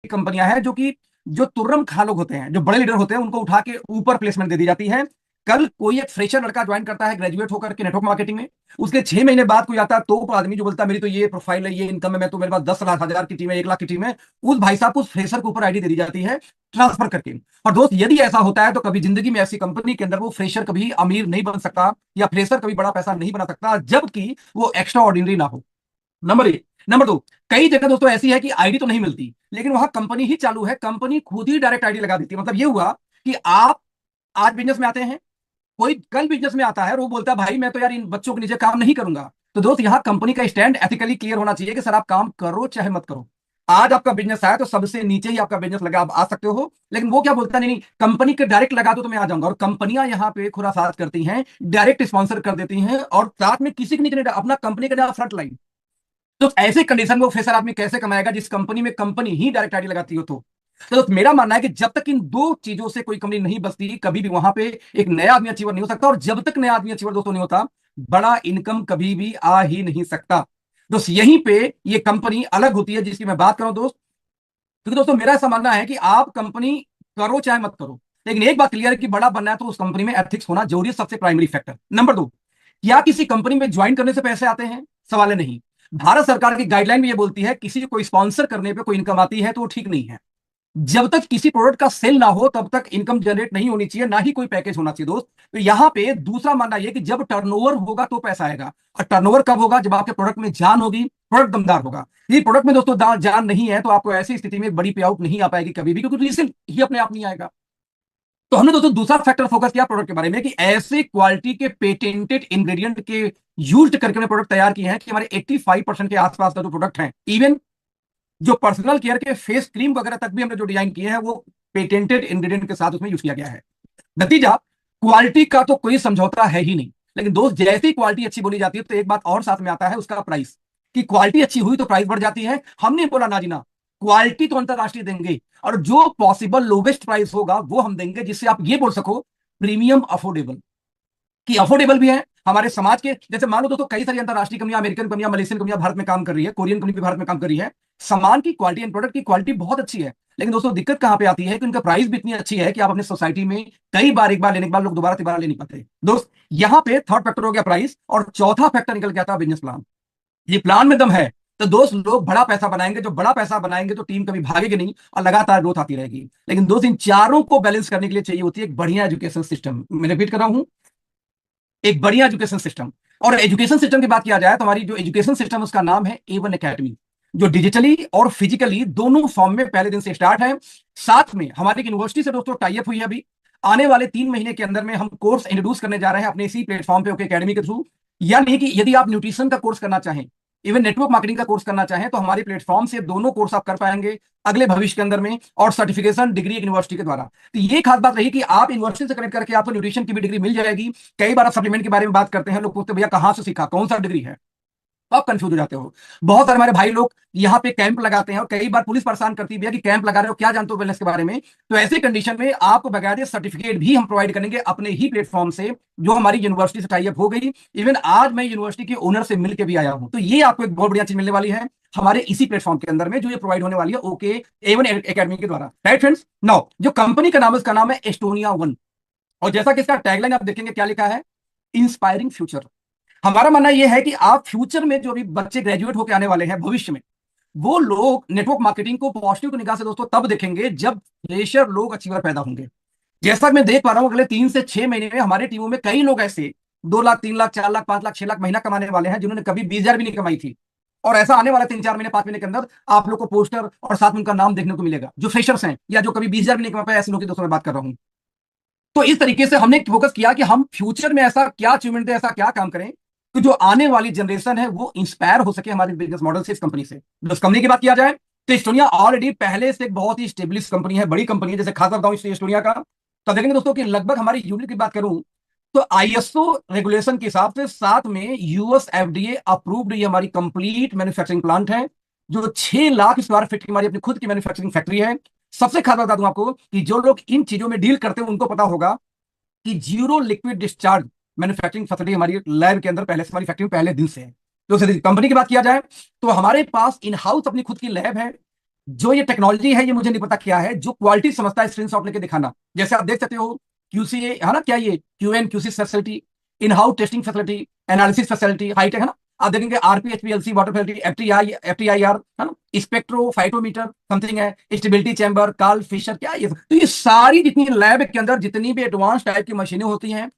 कंपनियां हैं जो तुर्रम खा लोग होते हैं, जो बड़े लीडर होते हैं, उनको उठा के ऊपर प्लेसमेंट दे दी जाती है। कल कोई एक फ्रेशर लड़का ज्वाइन करता है ग्रेजुएट होकर के नेटवर्क मार्केटिंग में, उसके 6 महीने बाद कोई आता है तो आदमी जो बोलता है मेरी तो ये प्रोफाइल है, ये इनकम है, मैं तो मेरे पास 10 लाख हजार की टीम है, 1 लाख की टीम है, उस भाई साहब को उस फ्रेशर के ऊपर आईडी दे दी जाती है ट्रांसफर करके। और दोस्त यदि ऐसा होता है तो कभी जिंदगी में ऐसी कंपनी के अंदर वो फ्रेशर कभी अमीर नहीं बन सकता, या फ्रेशर कभी बड़ा पैसा नहीं बना सकता जबकि वो एक्स्ट्रा ऑर्डिनरी ना हो। नंबर एक। नंबर दो, कई जगह दोस्तों ऐसी है कि आईडी तो नहीं मिलती, लेकिन वहां कंपनी ही चालू है, कंपनी खुद ही डायरेक्ट आईडी लगा देती है। मतलब ये हुआ कि आप आज बिजनेस में आते हैं, कोई कल बिजनेस में आता है और वो बोलता है भाई मैं तो यार इन बच्चों के नीचे काम नहीं करूंगा। तो दोस्त यहाँ कंपनी का स्टैंड एथिकली क्लियर होना चाहिए कि सर आप काम करो चाहे मत करो। आज आपका बिजनेस आया तो सबसे नीचे ही आपका बिजनेस लगा, आप आ सकते हो, लेकिन वो क्या बोलता, नहीं नहीं कंपनी के डायरेक्ट लगा दो तो मैं आ जाऊंगा। और कंपनियां यहाँ पे खुराफात करती हैं, डायरेक्ट स्पॉन्सर कर देती हैं, और साथ में किसी के नीचे नहीं, अपना कंपनी का फ्रंट लाइन। तो ऐसे कंडीशन में वो फ्रेशर आदमी कैसे कमाएगा जिस कंपनी में कंपनी ही डायरेक्ट आईडी लगाती हो? तो मेरा मानना है कि जब तक इन दो चीजों से कोई कंपनी नहीं बचती कभी भी वहां पे एक नया आदमी अचीवर नहीं हो सकता। और जब तक नया आदमी अचीवर दोस्तों नहीं होता, बड़ा इनकम कभी भी आ ही नहीं सकता। दोस्त यहीं पे ये कंपनी अलग होती है जिसकी मैं बात कर रहा हूं दोस्त। क्योंकि दोस्तों मेरा ऐसा मानना है कि आप कंपनी करो चाहे मत करो, लेकिन एक बात क्लियर है कि बड़ा बनना है तो उस कंपनी में एथिक्स होना जरूरी है, सबसे प्राइमरी फैक्टर। नंबर दो, क्या किसी कंपनी में ज्वाइन करने से पैसे आते हैं? सवाल है नहीं। भारत सरकार की गाइडलाइन भी ये बोलती है किसी को स्पॉन्सर करने पे कोई इनकम आती है तो वो ठीक नहीं है। जब तक किसी प्रोडक्ट का सेल ना हो तब तक इनकम जनरेट नहीं होनी चाहिए, ना ही कोई पैकेज होना चाहिए दोस्त। तो यहां पे दूसरा मानना यह कि जब टर्नओवर होगा तो पैसा आएगा। और टर्नओवर कब होगा? जब आपके प्रोडक्ट में जान होगी, प्रोडक्ट दमदार होगा। ये प्रोडक्ट में दोस्तों जान नहीं है तो आपको ऐसी स्थिति में बड़ी पे आउट नहीं आ पाएगी कभी भी, क्योंकि रीसेल ही अपने आप नहीं आएगा। तो हमने दोस्तों दूसरा फैक्टर फोकस किया प्रोडक्ट के बारे में कि ऐसे क्वालिटी के पेटेंटेड इंग्रेडिएंट के यूज करके हमने प्रोडक्ट तैयार किए हैं कि हमारे 85% के आसपास का जो प्रोडक्ट है, इवन जो पर्सनल केयर के फेस क्रीम वगैरह तक भी हमने जो डिजाइन किए हैं वो पेटेंटेड इंग्रेडिएंट के साथ उसमें यूज किया गया है। नतीजा, क्वालिटी का तो कोई समझौता है ही नहीं। लेकिन दोस्त जैसी क्वालिटी अच्छी बोली जाती है तो एक बात और साथ में आता है, उसका प्राइस। कि क्वालिटी अच्छी हुई तो प्राइस बढ़ जाती है। हमने बोला ना जी ना, क्वालिटी तो अंतरराष्ट्रीय देंगे, और जो पॉसिबल लोवेस्ट प्राइस होगा वो हम देंगे, जिससे आप ये बोल सको प्रीमियम अफोर्डेबल। कि अफोर्डेबल भी है हमारे समाज के। जैसे मान लो दोस्तों कई सारी अंतरराष्ट्रीय कंपनियां, अमेरिकन कंपनियां, मलेशियन कंपनियां भारत में काम कर रही है, कोरियन कंपनी भी भारत में काम कर रही है। सामान की क्वालिटी एंड प्रोडक्ट की क्वालिटी बहुत अच्छी है, लेकिन दोस्तों दिक्कत कहां पे आती है कि उनका प्राइस भी इतनी अच्छी है कि आप अपने सोसाइटी में कई बार, एक बार लेने के बाद लोग दोबारा तिबारा ले नहीं पाते दोस्त। यहां पे थर्ड फैक्टर हो गया प्राइस, और चौथा फैक्टर निकल के आता है बिजनेस प्लान। ये प्लान में दम है तो दोस्त लोग बड़ा पैसा बनाएंगे। जो बड़ा पैसा बनाएंगे तो टीम कभी भागेगी नहीं और लगातार ग्रोथ आती रहेगी। लेकिन दोस्त इन चारों को बैलेंस करने के लिए चाहिए होती है एक बढ़िया एजुकेशन सिस्टम। मैं रिपीट कर रहा हूं, एक बढ़िया एजुकेशन सिस्टम। और एजुकेशन सिस्टम की बात किया जाए तो हमारी जो एजुकेशन सिस्टम उसका नाम है A1 एकेडमी, जो डिजिटली और फिजिकली दोनों फॉर्म में पहले दिन से स्टार्ट है। साथ में हमारी यूनिवर्सिटी से दोस्तों टाई अप हुई है। अभी आने वाले 3 महीने के अंदर में हम कोर्स इंट्रोड्यूस करने जा रहे हैं अपने इसी प्लेटफॉर्म पे, ओके एकेडमी के थ्रू। यानी कि यदि आप न्यूट्रिशन का कोर्स करना चाहें, इवन नेटवर्क मार्केटिंग का कोर्स करना चाहें, तो हमारे प्लेटफॉर्म से दोनों कोर्स आप कर पाएंगे अगले भविष्य के अंदर में, और सर्टिफिकेशन डिग्री एक यूनिवर्सिटी के द्वारा। तो ये खास बात रही कि आप यूनिवर्सिटी से कनेक्ट करके आपको न्यूट्रिशन की भी डिग्री मिल जाएगी। कई बार आप सप्लीमेंट के बारे में बात करते हैं, लोग पूछते हैं भैया कहां से सीखा, कौन सा डिग्री है, तो आप कंफ्यूज हो जाते हो। बहुत सारे हमारे भाई लोग यहाँ पे कैंप लगाते हैं, और कई बार पुलिस परेशान करती है भैया कि कैंप लगा रहे हो, क्या जानते हो वेलनेस के बारे में। तो ऐसे कंडीशन में आपको बकायदे सर्टिफिकेट भी हम प्रोवाइड करेंगे अपने ही प्लेटफॉर्म से, जो हमारी यूनिवर्सिटी से टाई अप हो गई। इवन आज मैं यूनिवर्सिटी के ओनर से मिलकर भी आया हूं। तो ये आपको एक बहुत बढ़िया चीज मिलने वाली है हमारे इसी प्लेटफॉर्म के अंदर में, जो ये प्रोवाइड होने वाली है ओके A1 एकेडमी के द्वारा। राइट फ्रेंड्स, नाउ जो कंपनी का नाम है उसका नाम है एस्टोनिया वन। और जैसा कि इसका टैगलाइन आप देखेंगे क्या लिखा है, इंस्पायरिंग फ्यूचर। हमारा मानना यह है कि आप फ्यूचर में जो भी बच्चे ग्रेजुएट होकर आने वाले हैं भविष्य में, वो लोग नेटवर्क मार्केटिंग को पॉजिटिव निगाह से दोस्तों तब देखेंगे जब फ्रेशर लोग अचीवर पैदा होंगे। जैसा कि मैं देख पा रहा हूं अगले 3 से 6 महीने में हमारे टीमों में कई लोग ऐसे 2 लाख, 3 लाख, 4 लाख, 5 लाख, 6 लाख महीना कमाने वाले हैं, जिन्होंने कभी 20 हजार भी नहीं कमाई थी। और ऐसा आने वाला 3, 4 महीने, 5 महीने के अंदर आप लोग को पोस्टर और साथ में उनका नाम देखने को मिलेगा, जो फ्रेशर्स हैं या जो कभी 20 हजार भी नहीं कमा पाए, ऐसे लोगों की दोस्तों मैं बात कर रहा हूं। तो इस तरीके से हमने फोकस किया कि हम फ्यूचर में ऐसा क्या अचीवमेंट है, ऐसा क्या काम करें कि जो आने वाली जनरेशन है वो इंस्पायर हो सके हमारे बिजनेस मॉडल से, इस कंपनी से। उस कंपनी की बात किया जाए तो एस्टोनिया ऑलरेडी पहले से एक बहुत ही स्टेब्लिश कंपनी है, बड़ी कंपनी है। जैसे खास बताऊं एस्टोनिया का, तो देखेंगे दोस्तों कि लगभग हमारी यूनिट की बात करूं तो ISO रेगुलेशन के हिसाब से, साथ में US FDA अप्रूव्ड ये हमारी कंप्लीट मैन्युफैक्चरिंग प्लांट है, जो 6 लाख स्क्वायर फीट की हमारी अपनी खुद की मैन्युफैक्चरिंग फैक्ट्री है। सबसे खास बता दूं आपको कि जो लोग इन चीजों में डील करते हैं उनको पता होगा कि zero liquid discharge manufacturing facility हमारी लैब के अंदर पहले से, हमारी फैक्ट्री में पहले दिन से है। तो कंपनी की बात किया जाए तो हमारे पास इन हाउस अपनी खुद की लैब है, जो ये टेक्नोलॉजी है, ये मुझे नहीं पता क्या है, जो क्वालिटी समझता है स्क्रीनशॉट लेके दिखाना। जैसे आप देख सकते हो, क्यूसीए है ना, क्या ये Q and QC facility, in house testing facility, analysis facility, hi-tech है ना। आप देखेंगे RP HPLC water facility, FTIR है ना, स्पेक्ट्रो फाइटोमीटर समथिंग है, स्टेबिलिटी चैम्बर, कार्ल फिशर, क्या ये, तो ये सारी जितनी लैब के अंदर जितनी भी एडवांस टाइप की मशीनें होती हैं,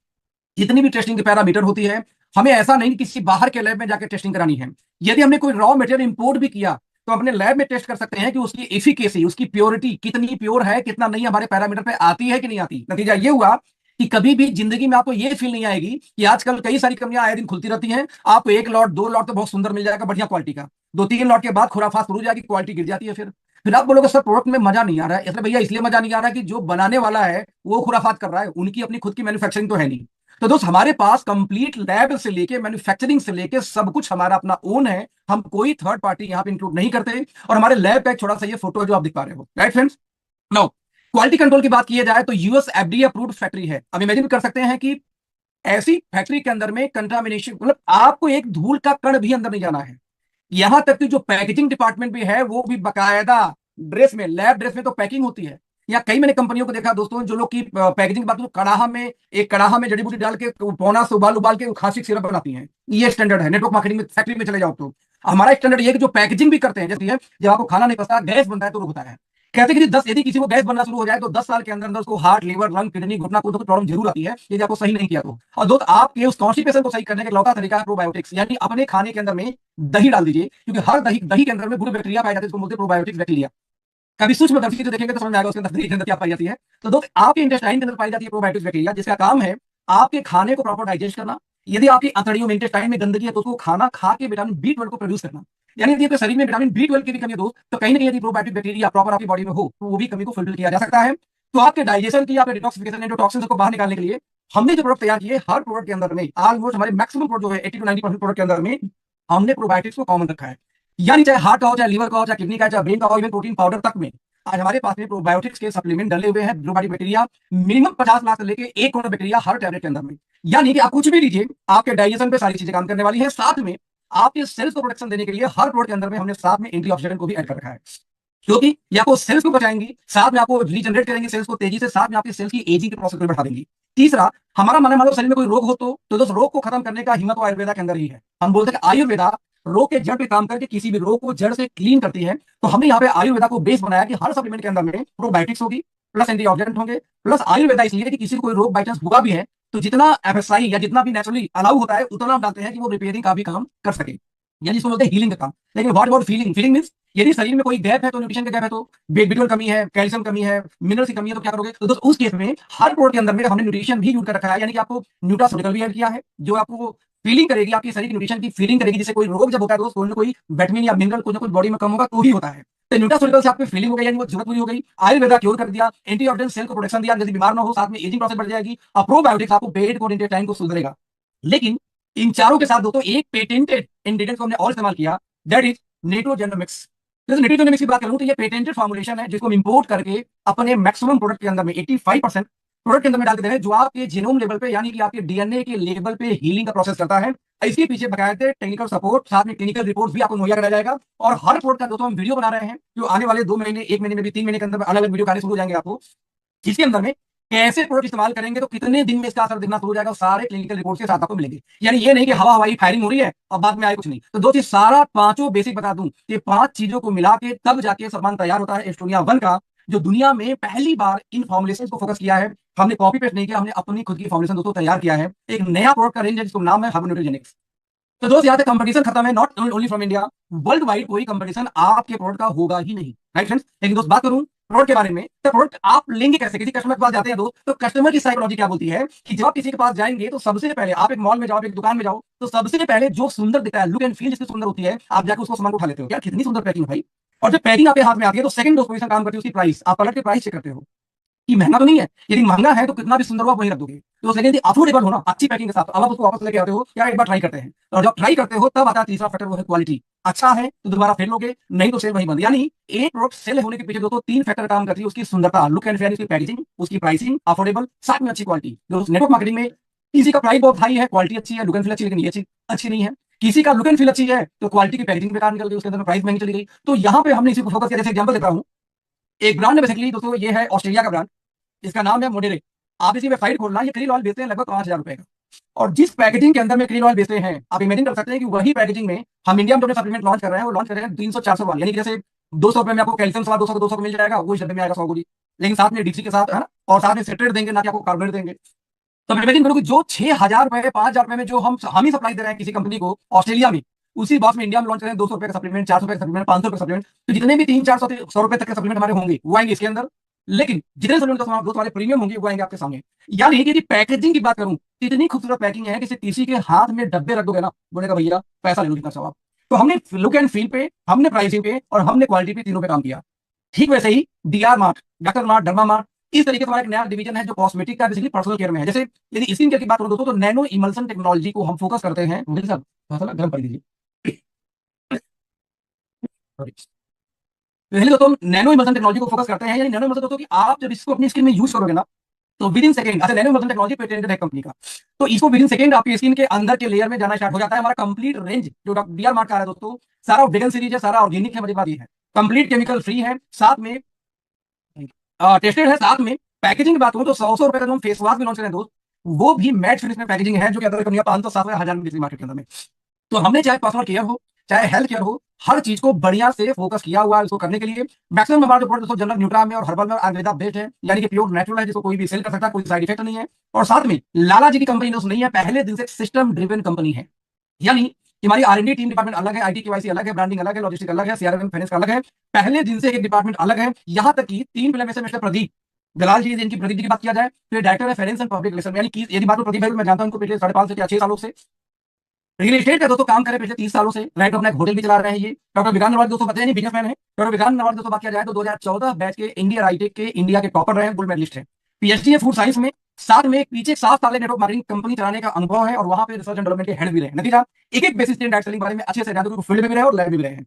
जितनी भी टेस्टिंग के पैरामीटर होती है, हमें ऐसा नहीं कि किसी बाहर के लैब में जाकर टेस्टिंग करानी है। यदि हमने कोई रॉ मटेरियल इंपोर्ट भी किया, तो अपने लैब में टेस्ट कर सकते हैं कि उसकी एफिकेसी, उसकी प्योरिटी कितनी प्योर है, कितना नहीं, हमारे पैरामीटर पे आती है कि नहीं आती। नतीजा ये हुआ कि कभी भी जिंदगी में आपको ये फील नहीं आएगी कि आजकल कई सारी कंपनियां आए दिन खुलती रहती हैं, आपको एक लॉट दो लॉट तो बहुत सुंदर मिल जाएगा बढ़िया क्वालिटी का, दो तीन लॉट के बाद खुराफात शुरू हो जाएगी, क्वालिटी गिर जाती है। फिर आप बोलोगे सर प्रोडक्ट में मजा नहीं आ रहा है, इसलिए भैया इसलिए मजा नहीं आ रहा है कि जो बनाने वाला है वो खुराफात कर रहा है, उनकी अपनी खुद की मैन्युफैक्चरिंग तो है नहीं। तो दोस्त हमारे पास कंप्लीट लैब से लेके मैन्युफैक्चरिंग से लेके सब कुछ हमारा अपना ओन है, हम कोई थर्ड पार्टी यहां पे इंक्लूड नहीं करते। और हमारे लैब का एक छोटा सा ये फोटो जो आप दिख पा रहे हो, right friends. No, quality control की बात की जाए तो यूएस एफडीए अप्रूव्ड फैक्ट्री है। अब इमेजिन कर सकते हैं कि ऐसी फैक्ट्री के अंदर में कंटामिनेशन, मतलब आपको एक धूल का कण भी अंदर नहीं जाना है। यहां तक कि जो पैकेजिंग डिपार्टमेंट भी है वो भी बकायदा ड्रेस में, लैब ड्रेस में तो पैकिंग होती है। या कई मैंने कंपनियों को देखा दोस्तों, जो लोग की पैकेजिंग की बात, तो कड़ाहा में, एक कड़ाहा में जड़ी बूटी डाल के पौना से उबाल उबाल के खांसी सिरप बनाती हैं। ये स्टैंडर्ड है नेटवर्क मार्केटिंग में, फैक्ट्री में चले जाओ तो। हमारा स्टैंडर्ड ये कि जो पैकेजिंग भी करते हैं, जैसे है जब आपको खाना नहीं पसंद, गैस बनता है तो रोग होता है। कहते हैं कि 10 यदि किसी को गैस बनना शुरू हो जाए तो 10 साल के अंदर अंदर उसको हार्ट, लीवर, लंग, किडनी, घुटना को प्रॉब्लम जरूर आती है, यदि आपको सही नहीं किया तो। और दोस्त आपके उस कॉन्स्टिपेशन को सही करने का लौका तरीका है प्रोबायोटिक्स, यानी अपने खाने के अंदर में दही डाल दीजिए, क्योंकि हर दही दही के अंदर में बुरे बैक्टीरिया पाए जाते हैं, इसको बोलते हैं प्रोबायोटिक्स बैक्टीरिया। कभी सूक्ष्म दर्शी से देखेंगे तो समझ में आएगा उसके अंदर दही के अंदर क्या पाई जाती है। तो दोस्त आपके इंटेस्टाइन के अंदर पाई जाती है प्रोबायोटिक्स बैक्टीरिया, जिसका काम है आपके खाने को प्रॉपर डाइजेस्ट करना। यदि आपकी अंतड़ियों में, इंटेस्टाइन में गंदगी है, तो उसको खाना खा के विटामिन बी 12 को प्रोड्यूस करना। यानी यदि आपके शरीर में विटामिन बी 12 की भी कमी हो दोस्त, तो कहीं ना कहीं यदि प्रोबायोटिक बैक्टीरिया प्रॉपर आपकी बॉडी में हो तो वो भी कमी को फुलफिल किया जा सकता है। तो आपके डाइजेशन की, आपके डिटॉक्सिफिकेशन, जो टॉक्सिन्स को बाहर निकालने के लिए हमने जो प्रोडक्ट तैयार किए, हर प्रोडक्ट के अंदर में ऑलमोस्ट हमारे मैक्सिमम प्रोडक्ट जो है 80 to 90% प्रोडक्ट के अंदर में हमने प्रोबायोटिक्स को कॉमन रखा है। यानी चाहे हार्ट का हो, चाहे लीवर का हो, चाहे किडनी का, चाहे ब्रेन का हो, इवन प्रोटीन पाउडर तक में आज हमारे पास में प्रोबायोटिक्स के सप्लीमेंट डले हुए हैं। प्रोबायोटिक बैक्टीरिया मिनिमम 50 लाख से लेके 1 करोड़ बैक्टीरिया हर टैबलेट के अंदर में। यानी कि आप कुछ भी लीजिए, आपके डाइजेशन पे सारी चीजें काम करने वाली है। साथ में आपके सेल्स को प्रोटेक्शन देने के लिए हर प्रोडक्ट के अंदर में हमने साथ में एंटीऑक्सीडेंट को भी ऐड कर रखा है, क्योंकि ये आपको सेल्स को बचाएंगी, साथ में आपको रीजनरेट करेंगे सेल्स को तेजी से, साथ में आपके सेल्स की एजिंग के प्रोसेस को भी बढ़ा देंगी। तीसरा, हमारा माने मान लो शरीर में कोई रोग हो तो दोस्त रोग को खत्म करने का हिम्मत तो आयुर्वेदा के अंदर ही है। हम बोलते हैं कि आयुर्वेदा रोग के जड़ पे काम करके किसी भी रोग को जड़ से क्लीन करती है। तो हमने यहाँ पे आयुर्वेदा को बेस बनाया कि हर सप्लीमेंट के अंदर में प्रोबायोटिक्स होगी, प्लस एंटीऑक्सीडेंट होंगे, प्लस आयुर्वेदा इसलिए कि किसी को कोई रोग बाई चांस हुआ भी है तो जितना एफएसआई या जितना भी नेचुरली अलाउ होता है उतना हम डालते हैं कि वो रिपेयरिंग का भी काम कर सके, यानी इसको बोलते हैं हीलिंग का काम। लेकिन what about feeling? Feeling means यदि शरीर में कोई गैप है, तो न्यूट्रिशन का गैप है, तो B12 कमी है, कैल्शियम कमी है, मिनरल्स की कमी है, तो क्या करोगे? तो दोस्त उस केस में हर प्रोडक्ट के अंदर में हमने न्यूट्रिशन भी यूज कर रखा है, यानी कि आपको न्यूट्रास्यूटिकल भी ऐड किया है, जो आपको फीलिंग करेगी, आपकी शरीर की न्यूट्रिशन की फीलिंग करेगी। जिससे कोई रोग जब होता है तो कोई ना कोई विटामिन या मिनरल कुछ ना कुछ बॉडी में कम होगा तो ही होता है। तो न्यूट्रास्यूटिकल से आपकी फीलिंग हो गई, यानी वो जरूरत पूरी हो गई। आयुर्वेदा क्योर कर दिया, एंटीऑक्सीडेंट सेल को प्रोटेक्शन दिया, जल्दी बीमार ना हो, साथ में एजिंग प्रोसेस बढ़ जाएगी। और प्रोबायोटिक्स आपको पेट को, इंटेस्टाइन को सुधरेगा। लेकिन इन चारों के साथ दोस्तों एक पेटेंटेड इंग्रेडिएंट को हमने और इस्तेमाल किया, दैट इज निट्रोजेनोमिक्स। जैसे निट्रोजेनोमिक्स की बात करूं तो ये पेटेंटेड फॉर्मुलेशन है, जिसको हम इंपोर्ट करके अपने मैक्सिमम प्रोडक्ट के अंदर में 85% प्रोडक्ट के अंदर में डाल के दे रहे हैं, जो आपके जीनोम लेवल पे, यानी कि आपके डीएनए के लेवल पे हीलिंग का प्रोसेस करता है। इसके पीछे बकायदे टेक्निकल सपोर्ट, साथ में क्लिनिकल रिपोर्ट भी आपको मुहैया कराया जाएगा। और हर प्रोडक्ट का दोस्तों हम वीडियो बना रहे हैं, जो आने वाले 2 महीने, 1 महीने में भी, 3 महीने के अंदर अलग अलग वीडियो आने शुरू हो जाएंगे आपको, जिसके अंदर में कैसे प्रोडक्ट इस्तेमाल करेंगे तो कितने दिन में इसका असर दिखना शुरू हो जाएगा, सारे क्लिनिकल रिपोर्ट के साथ आपको मिलेंगे। यानी ये नहीं कि हवा हवाई फायरिंग हो रही है और बाद में आए कुछ नहीं। तो दोस्तों सारा पांचों बेसिक बता दूं, ये 5 चीजों को मिला के तब जाके सामान तैयार होता है एस्टोनिया 1 का, जो दुनिया में पहली बार इन फॉर्मुलेशन को फोकस किया है। हमने कॉपी पेस्ट नहीं किया, हमने अपनी खुद की फॉर्मुलेशन दोस्तों तैयार किया है। एक नया प्रोडक्ट का रेंज है जिसका नाम है हार्बोन्यूट्रिजेनिक्स। तो दोस्त यहाँ से कंपटीशन खत्म है, not only from India, world wide कोई कंपटीशन आपके प्रोडक्ट का होगा ही नहीं, राइट फ्रेंड्स। लेकिन दोस्त बात करूं प्रोडक्ट के बारे में, तो प्रोडक्ट आप लेंगे कैसे? किसी कस्टमर के पास जाते हैं दोस्त, तो कस्टमर की साइकोलॉजी क्या बोलती है कि जब आप किसी के पास जाएंगे तो सबसे पहले आप एक मॉल में जाओ, एक दुकान में जाओ, तो सबसे पहले जो सुंदर दिखता है, लुक एंड फील जिसकी सुंदर होती है, आप जाकर उसको सामान को उठा लेते हो, यार कितनी सुंदर पैकिंग भाई। और जब पैकिंग आपके हाथ में आती है तो सेकंड दोस्त पोजीशन काम करती है उसकी प्राइस। आप पलट के प्राइस चेक करते हो कि महंगा तो नहीं है, यदि महंगा है तो कितना भी सुंदर हो आप वहीं रख दोगे। तो सेकंड अफोर्डेबल हो ना, अच्छी पैकिंग के साथ, अब आप उसको वापस लेके आते हो, यार एक बार ट्राई करते हैं। और जब ट्राई करते हो तब आता है तीसरा फैक्टर, वो है क्वालिटी। अच्छा है तो दोबारा फिर लोगे, नहीं तो सेल वहीं बंद। यानी एक प्रोडक्ट सेल होने के पीछे दोस्तों 3 फैक्टर काम करती है, उसकी सुंदरता, लुक एंड फेयर, उसकी पैकेजिंग, उसकी प्राइसिंग अफोर्डेबल, साथ में अच्छी क्वालिटी। नेटवर्क मार्केटिंग में किसी का प्राइस बहुत हाई है, क्वालिटी अच्छी है, लुक एंड फील अच्छी, लेकिन ये चीज अच्छी नहीं है। किसी का लुक एंड फील अच्छी है तो क्वालिटी की पैकेजिंग बेकार निकल गई, उसके अंदर प्राइस महंगी चली गई। तो यहाँ पे हमने इसी को फोकस किया। जैसे एग्जांपल देता हूँ, एक ब्रांड है बेसिकली दोस्तों, ये है ऑस्ट्रेलिया का ब्रांड, इसका नाम है मोडेरे। आप इसकी वेबसाइट खोलना, ये क्रिल ऑयल बेचते हैं लगभग 5,000 रुपए का। और जिस पैकेजिंग के अंदर में क्रिल ऑयल बेचते हैं, आप इमेजिन कर सकते हैं कि वही पैकेजिंग में हम इंडिया में जो सप्लीमेंट लॉन्च कर रहे हैं, वो लॉन्च कर रहे हैं 300-400 वाली, यानी कि जैसे 200 रुपए में आपको कैल्शियम सवा 200 को 200 को मिल जाएगा, वो इस डब्बे में आएगा 100 गोली, लेकिन साथ में डीसी के साथ है ना, और साथ में सेट्रेट देंगे, ना कि आपको कार्बोनेट देंगे। तो इमेजिन करो कि जो 6,000 रुपए 5,000 रुपए में जो हम ही सप्लाई दे रहे हैं किसी कंपनी को ऑस्ट्रेलिया में, उसी बॉक्स में इंडिया में लॉन्च करें 200 रुपए का सप्लीमेंट, 400 रुपए का सप्लीमेंट, 500 रुपए का सप्लीमेंट, तो जितने भी 300-400 रुपए तक के सप्लीमेंट हमारे होंगे वो आएंगे इसके अंदर। लेकिन जितने सप्लीमेंट दोस्त वाले प्रीमियम होंगे वो आएंगे आपके सामने। यानी कि यदि पैकेजिंग की बात करूं, तो इतनी खूबसूरत पैकिंग है कि किसी के हाथ में डब्बे रख दोगे ना, बोलेगा भैया पैसा ले लो जितना चाहो आप। तो हमने लुक एंड फील पे, हमने प्राइसिंग पे और हमने क्वालिटी पे, तीनों पे काम किया। ठीक वैसे ही DR mart, doctor mart, derma mart, इस तरीके से हमारा एक नया डिवीजन है जो कॉस्मेटिक का बेसिकली पर्सनल केयर में है। जैसे यदि स्किन केयर की बात करूं दोस्तों, तो नैनो इमल्सन टेक्नोलॉजी को हम फोकस करते हैं। मुझे सर थोड़ा सा गर्म कर दीजिए। पहले दोस्तों हम नैनो इमल्सन टेक्नोलॉजी को फोकस करते हैं, यानी नैनो इमल्सन दोस्तों कि आप जब इसको अपनी स्किन में यूज करोगे ना, तो विद इन सेकंड, अच्छा नैनो इमल्सन टेक्नोलॉजी पेटेंटेड है कंपनी का, तो इसको विद इन सेकंड आपकी स्किन के अंदर के लेयर में जाना स्टार्ट हो जाता है। हमारा कंप्लीट रेंज जो डीआर मार्ट का है दोस्तों, सारा वेगन सीरीज है, सारा ऑर्गेनिक है, मुझे बात ये है, कंप्लीट केमिकल फ्री है, साथ में टेस्टेड है, साथ में पैकेजिंग की बात करूं तो 100 रुपए का जो हम फेस वॉश भी लॉन्च करें दोस्त, वो भी मैट फिनिश में पैकेजिंग है, जो कि अदर कंपनियां 500 700 1000 में बिकती मार्केट के अंदर में। तो हमने चाहे पर्सनल केयर हो, चाहे हेल्थ केयर हो, हर चीज को बढ़िया से फोकस किया हुआ है इसको करने के लिए। मैक्सिमम हमारा जो प्रोडक्ट दोस्तों जनरल न्यूट्रा में और हर्बल में आयुर्वेदा बेस्ड है, यानी कि प्योर नेचुरल है, जिसको कोई भी सेल कर सकता है, कोई साइड इफेक्ट नहीं है। और साथ में लाला जी की कंपनी दोस्त नहीं है, पहले दिन से सिस्टम ड्रिवन कंपनी है। यानी कि हमारी आर&डी टीम डिपार्टमेंट अलग है, आईटी केवाईसी अलग है, ब्रांडिंग अलग है, लॉजिस्टिक अलग है, सीआरएम फाइनेंस का अलग है। पहले दिन से एक डिपार्टमेंट अलग है। यहां तक कि 3 फिल्म में से मिस्टर प्रदीप दलाल जी, इनकी प्रदीप जी की बात किया जाए तो ये डायरेक्टर है फाइनेंस एंड पब्लिक रिलेशन, यानी कि यदि बात हो प्रदीप भाई, मैं जानता हूं इनको पिछले 5.5 से 6 सालों से रियल एस्टेट का दोस्तों काम करे, पिछले 30 सालों से राइट अपना एक होटल भी चला रहे हैं। ये डॉक्टर विक्रांत नरवाल दोस्तों बताया नहीं, बिजनेसमैन है। डॉक्टर विक्रांत नरवाल दोस्तों बात किया जाए तो 2014 बैच के इंडिया आईटेक के इंडिया के टॉपर रहे, गोल्ड मेडलिस्ट है, पीएचडी है फूड साइंस में। साथ में पीछे 7 साल नेटवर्क मार्केटिंग कंपनी चलाने का अनुभव है, और वहां पे रिसर्च एंड डेवलपमेंट के हेड भी रहे। नतीजा एक एक बेसिस डायरेक्ट सेलिंग बारे में अच्छे से जानते, फील्ड में भी रहे और लैब में भी रहे हैं।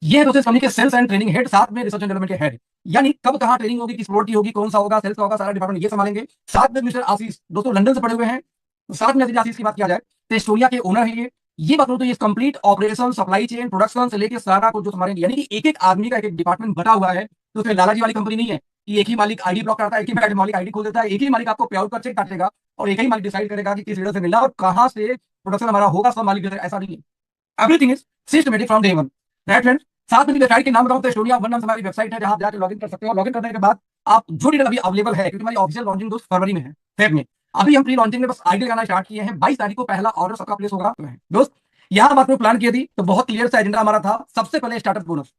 ये है दोस्तों कंपनी के सेल्स एंड ट्रेनिंग हेड, साथ में रिसर्च एंड डेवलपमेंट के हेड, यानी कब कहां ट्रेनिंग होगी, किस फ्लोर की होगी, कौन सा होगा, सेल्स का होगा, सारा डिपार्टमेंट ये संभालेंगे। साथ में मिस्टर आशीष दोस्तों लंदन से पढ़े हुए हैं। तो साथ में यदि आशीष की बात किया जाए तो एस्टोरिया के ओनर है ये बात करूं तो ये complete operation, supply chain, production से लेकर सारा कुछ जो हमारे, यानी कि एक एक आदमी का एक एक डिपार्टमेंट बटा हुआ है। तो उसमें लाला जी वाली कंपनी नहीं है कि एक ही मालिक आईडी ब्लॉक करता है, एक ही मालिक आईडी खोल देता है, एक ही मालिक आपको पे आउट का चेक काटेगा, और एक ही मालिक डिसाइड करेगा कि किस लीडर से मिलना और कहां से प्रोडक्शन हमारा होगा, सब मालिक, ऐसा नहीं है। Everything is systematic from day one, right friends. साथ में वेबसाइट के नाम बताऊं तो स्टोरिया वन नाम से हमारी वेबसाइट है, जहां आप जाकर लॉगिन कर सकते हो। लॉगिन करने के बाद आप जो डिटेल अभी अवेलेबल है, क्योंकि हमारी ऑफिशियल लॉन्चिंग दोस्त फरवरी में है, फेब में, अभी हम प्री लॉन्चिंग में बस आइडिया लगाना स्टार्ट किए हैं। 22 तारीख को पहला ऑर्डर सबका प्लेस होगा दोस्त। यहां बात में प्लान किया थी तो बहुत क्लियर सा एजेंडा हमारा था। सबसे पहले स्टार्टअप बोनस,